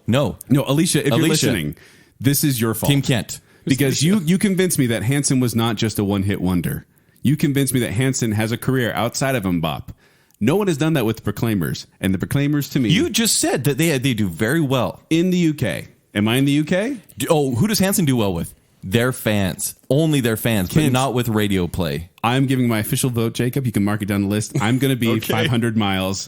Alicia, if you're Alicia. listening, this is your fault. Team Kent. Because you convinced me that Hanson was not just a one-hit wonder. You convinced me that Hanson has a career outside of Mbop. No one has done that with the Proclaimers. And the Proclaimers, to me... You just said that they do very well. In the UK. Am I in the UK? Oh, who does Hanson do well with? Their fans. Only their fans, but Kent. not with radio play. I'm giving my official vote, Jacob. You can mark it down the list. I'm going to be 500 miles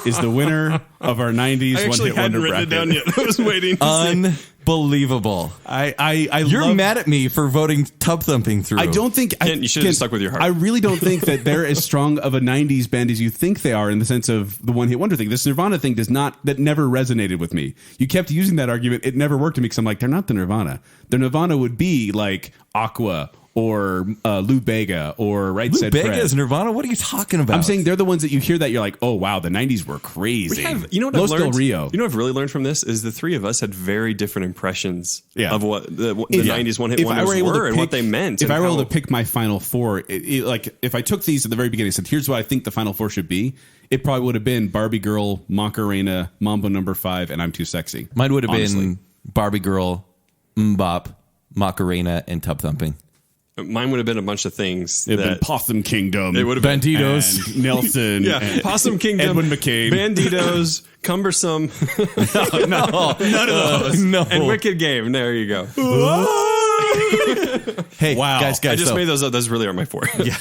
is the winner of our 90s I actually one-hit hadn't wonder written bracket. it down yet. I was waiting to see. Unbelievable. You're love- mad at me for voting Tub Thumping through. I don't think... Kent, you should have stuck with your heart. I really don't think that they're as strong of a 90s band as you think they are in the sense of the one-hit wonder thing. This Nirvana thing that never resonated with me. You kept using that argument. It never worked to me because I'm like, they're not the Nirvana. The Nirvana would be like Aqua or Lou Bega or Right Lou Said Bega Fred. is Nirvana? What are you talking about? I'm saying they're the ones that you hear that you're like, oh wow, the 90s were crazy. You know what Los I've learned? Del Rio. You know what I've really learned from this is the three of us had very different impressions Yeah. of what the Yeah. 90s one-hit If I wonders were able to were and pick- what they meant. If and I were able how- to pick my final four, like if I took these at the very beginning and said, here's what I think the final four should be, it probably would have been Barbie Girl, Macarena, Mambo Number 5, and I'm Too Sexy. Mine would have Honestly. been Barbie Girl, Mbop, Macarena, and Tub Thumping. Mine would have been a bunch of things. It'd that been Possum Kingdom. It would have been Banditos. and Nelson. Yeah, and Possum Kingdom, Edwin McCain. Banditos, Cumbersome, No, none of those. No. and Wicked Game. There you go. Hey, Wow. guys, I just so- made those up. Those really are my four. Yeah.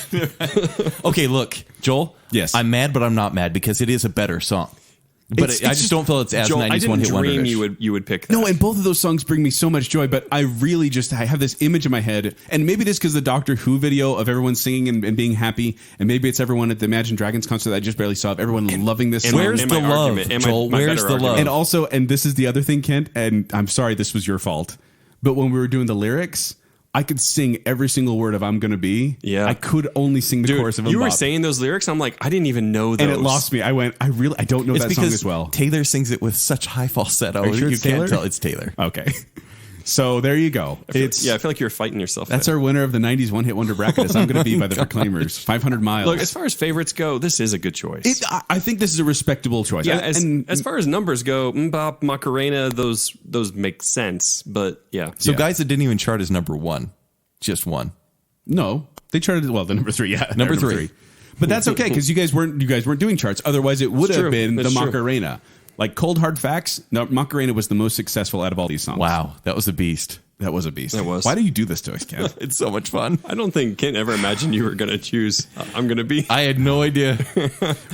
Okay, look, Joel. Yes. I'm mad, but I'm not mad because it is a better song. But It's I just don't feel it's as Joel, 90s I didn't one-hit dream wonder. you would pick that. No, and both of those songs bring me so much joy, but I really I have this image in my head, and maybe it is because the Doctor Who video of everyone singing and being happy, and maybe it's everyone at the Imagine Dragons concert that I just barely saw of everyone loving this song. Where's And the my love, argument, and my- Joel? my Where's better the argument. love? And also, and this is the other thing, Kent, and I'm sorry this was your fault, but when we were doing the lyrics, I could sing every single word of I'm Gonna Be. Yeah. I could only sing the Dude, chorus of you were Mbop. saying those lyrics. I'm like, I didn't even know those. And it lost me. I went, I don't know It's that song because as well. Taylor sings it with such high falsetto. Are you sure You it's can't Taylor? tell it's Taylor. Okay. So there you go. It's Yeah, I feel like you're fighting yourself. That's there. our winner of the 90s one-hit wonder bracket. Is I'm Gonna Be by the Proclaimers. 500 miles. Look, as far as favorites go, this is a good choice. I think this is a respectable choice. yeah, And- as far as numbers go, Mbop, Macarena, those make sense. But yeah, So Yeah. guys that didn't even chart as number one, just one. No, they charted the number 3. Yeah, Number they're three. But that's okay because you guys weren't doing charts. Otherwise, it would It's have true. been It's the true. Macarena. Like Cold Hard Facts, no, Macarena was the most successful out of all these songs. Wow, that was a beast. That was a beast. It was. Why do you do this to us, Ken? It's so much fun. I don't think Kent ever imagined you were going to choose I'm going to be. I had no idea.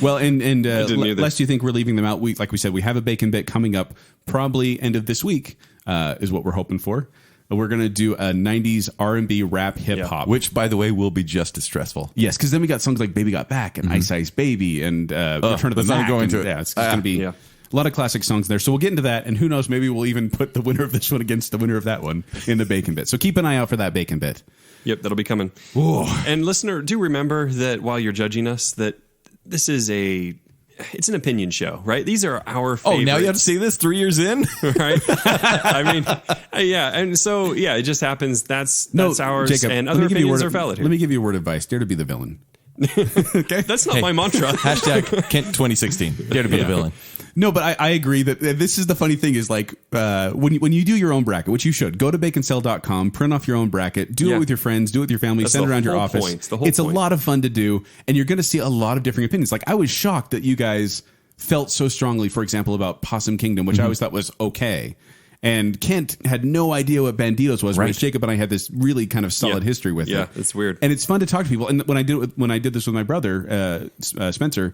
Well, and didn't either. lest you think we're leaving them out, like we said, we have a bacon bit coming up probably end of this week is what we're hoping for. We're going to do a 90s R&B rap hip hop. Which, by the way, will be just as stressful. Yes, because then we got songs like Baby Got Back and Ice Ice Baby and Return of the let's not Mac. go into and- it. Yeah, it's going to be yeah. a lot of classic songs there. So we'll get into that, and who knows, maybe we'll even put the winner of this one against the winner of that one in the bacon bit. So keep an eye out for that bacon bit. Yep, that'll be coming. And listener, do remember that while you're judging us, that this is it's an opinion show, right? These are our favorites. Oh, now you have to see this 3 years in? Right? I mean, yeah. And so, yeah, it just happens. That's ours. Jacob, and other opinions are valid here. Let me give you a word of advice. Dare to be the villain. Okay? That's not my mantra. Hashtag Kent 2016. Dare to be the villain. No, but I agree that this is the funny thing is like when you do your own bracket, which you should, go to baconsale.com, print off your own bracket, do it with your friends, do it with your family, send it around your office. It's a lot of fun to do, and you're going to see a lot of different opinions. Like I was shocked that you guys felt so strongly, for example, about Possum Kingdom, which I always thought was okay. And Kent had no idea what Banditos was, whereas Jacob and I had this really kind of solid history with it. Yeah, it's weird. And it's fun to talk to people. And when I did this with my brother, Spencer,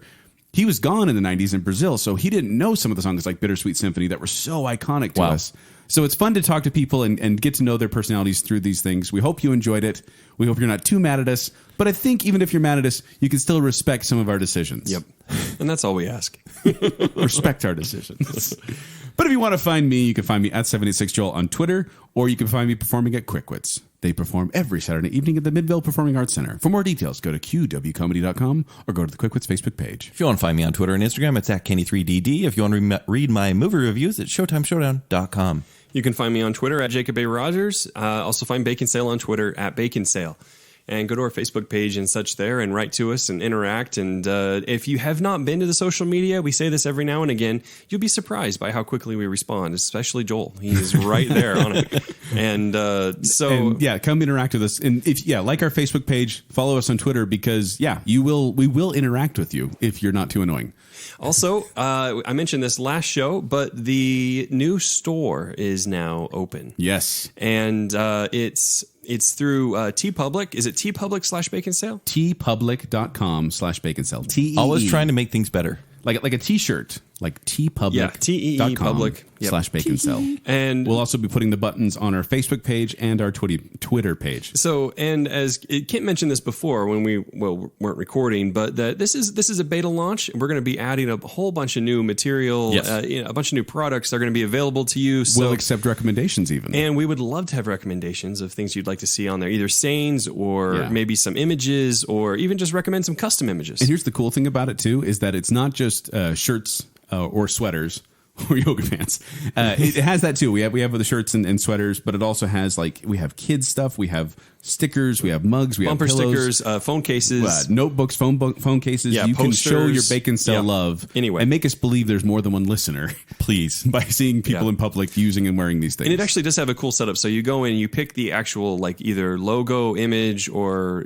he was gone in the 90s in Brazil, so he didn't know some of the songs like Bittersweet Symphony that were so iconic to us. So it's fun to talk to people and get to know their personalities through these things. We hope you enjoyed it. We hope you're not too mad at us. But I think even if you're mad at us, you can still respect some of our decisions. Yep. And that's all we ask. Respect our decisions. But if you want to find me, you can find me at 786Joel on Twitter, or you can find me performing at Quickwits. They perform every Saturday evening at the Midvale Performing Arts Center. For more details, go to qwcomedy.com or go to the Quickwits Facebook page. If you want to find me on Twitter and Instagram, it's at Kenny3DD. If you want to read my movie reviews, it's ShowtimeShowdown.com. You can find me on Twitter at Jacob A. Rogers. Also find Baconsale on Twitter at Baconsale. And go to our Facebook page and such there and write to us and interact. And if you have not been to the social media, we say this every now and again, you'll be surprised by how quickly we respond, especially Joel. He is right there on it. And come interact with us. And if like our Facebook page, follow us on Twitter because we will interact with you if you're not too annoying. Also, I mentioned this last show, but the new store is now open. Yes. And it's through TeePublic. Is it TeePublic/Baconsale? TeePublic.com/Baconsale. TEE. Always trying to make things better. Like a t-shirt. Like TeePublic.com TeePublic/Baconsale. And we'll also be putting the buttons on our Facebook page and our Twitter page. So, and as Kent mentioned this before when we weren't recording, but this is a beta launch. We're going to be adding a whole bunch of new material, a bunch of new products that are going to be available to you. So, we'll accept recommendations even. And we would love to have recommendations of things you'd like to see on there, either sayings or maybe some images or even just recommend some custom images. And here's the cool thing about it too, is that it's not just shirts or sweaters or yoga pants. It has that too. We have the shirts and sweaters, but it also has we have kids stuff. We have stickers. We have mugs. We bumper have pillows, stickers, phone cases, notebooks, phone cases. Yeah, you posters, can show your Baconsale love anyway, and make us believe there's more than one listener. Please, by seeing people in public using and wearing these things. And it actually does have a cool setup. So you go in, you pick the actual either logo, image, or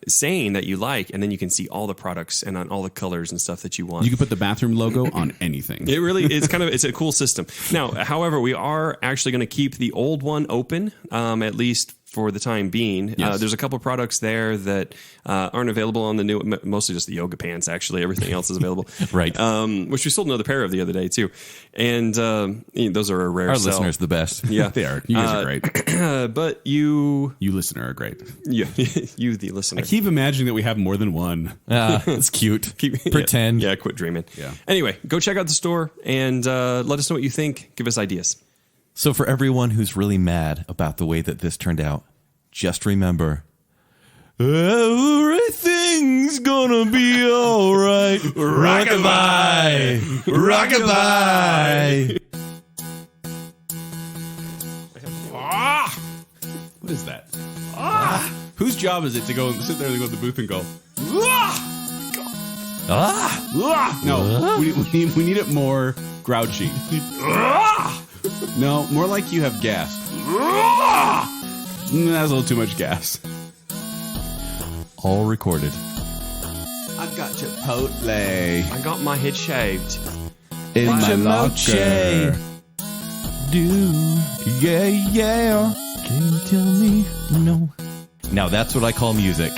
saying that you like, and then you can see all the products and on all the colors and stuff that you want. You can put the bathroom logo on anything. It really is it's a cool system. Now, however, we are actually going to keep the old one open, at least for the time being. Yes. There's a couple of products there that aren't available on the new, mostly just the yoga pants, actually. Everything else is available. Right. Which we sold another pair of the other day, too. And those are a rare Our sell. listeners are the best. Yeah. They are. You guys are great. But you listener are great. Yeah, you, the listener. I keep imagining that we have more than one. It's cute. Pretend. Yeah, quit dreaming. Yeah. Anyway, go check out the store and let us know what you think. Give us ideas. So for everyone who's really mad about the way that this turned out, just remember, everything's gonna be all right. Rockabye! Rockabye! What is that? Whose job is it to go sit there and go to the booth and go, No, we need it more grouchy. No, more like you have gas. That's a little too much gas. All recorded. I got Chipotle I got my head shaved. in my locker. Yeah. Can you tell me no? Now that's what I call music.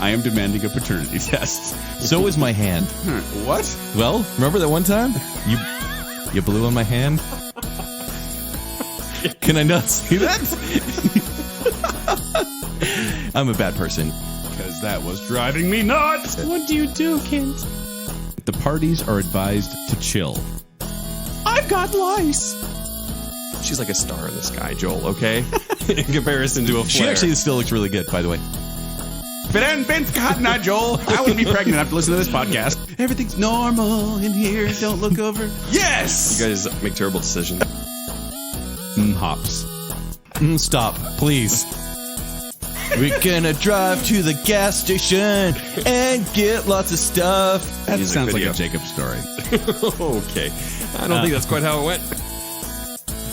I am demanding a paternity test. So is my hand. What? Well, remember that one time you blew on my hand? Can I not see that? I'm a bad person. Because that was driving me nuts. What do you do, Kent? The parties are advised to chill. I've got lice. She's like a star in the sky, Joel, okay? In comparison to a She flare. actually still looks really good, by the way. If it hadn't been for Cotton Eye Joel, I wouldn't be pregnant after listening to this podcast. Everything's normal in here. Don't look over. Yes! You guys make terrible decisions. Hops. Stop, please. We're gonna drive to the gas station and get lots of stuff. That Music sounds video. like a Jacob story. Okay. I don't think that's quite how it went.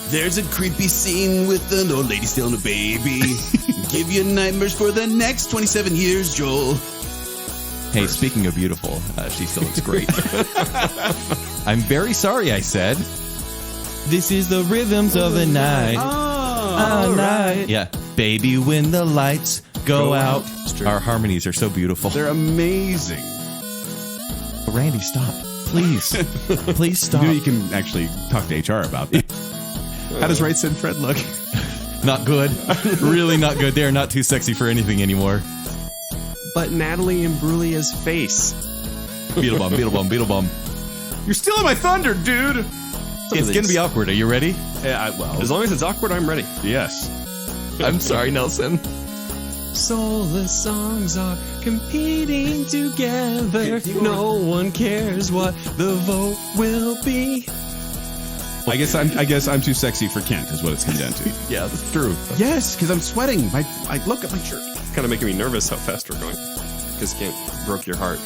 There's a creepy scene with an old lady stealing a baby. Give you nightmares for the next 27 years, Joel. Hey, speaking of beautiful, she still looks great. I'm very sorry, I said. This is the rhythms of the night. Oh, All right. Yeah. Baby, when the lights go out. Our harmonies are so beautiful. they're amazing. Randy, stop. Please. Please stop. You know, you can actually talk to HR about that. How does Right Said Fred look? Not good. Really not good. They're not too sexy for anything anymore. But Natalie Imbruglia's face. Beetlebum, Beetlebum, Beetlebum. You're stealing my thunder, dude. It's going to be awkward. Are you ready? Yeah, well, As long as it's awkward, I'm ready. yes. I'm sorry, Nelson. Soulless songs are competing together. No one cares what the vote will be. I guess I'm too sexy for Kent, is what it's come down to. Yeah, that's true. Yes, because I'm sweating. I look at my shirt. Kind of making me nervous how fast we're going. Because Kent broke your heart.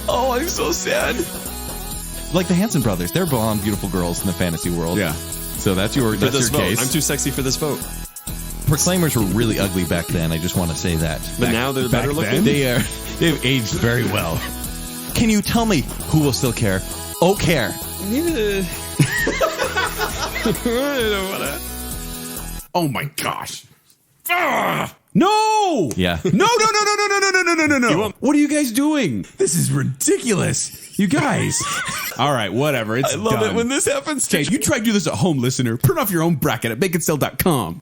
Oh, I'm so sad. Like the Hanson brothers, they're blonde, beautiful girls in the fantasy world. Yeah. So that's your For this vote, case. I'm too sexy for this vote. Proclaimers were really ugly back then. I just want to say that. But now they're better back looking. then? They've aged very well. Can you tell me who will still care? Oh, care. Oh my gosh. No! Yeah. No! What are you guys doing? This is ridiculous. You guys. All right, whatever. It's I love done. it when this happens. Okay, you try to do this at home, listener. Print off your own bracket at baconsale.com.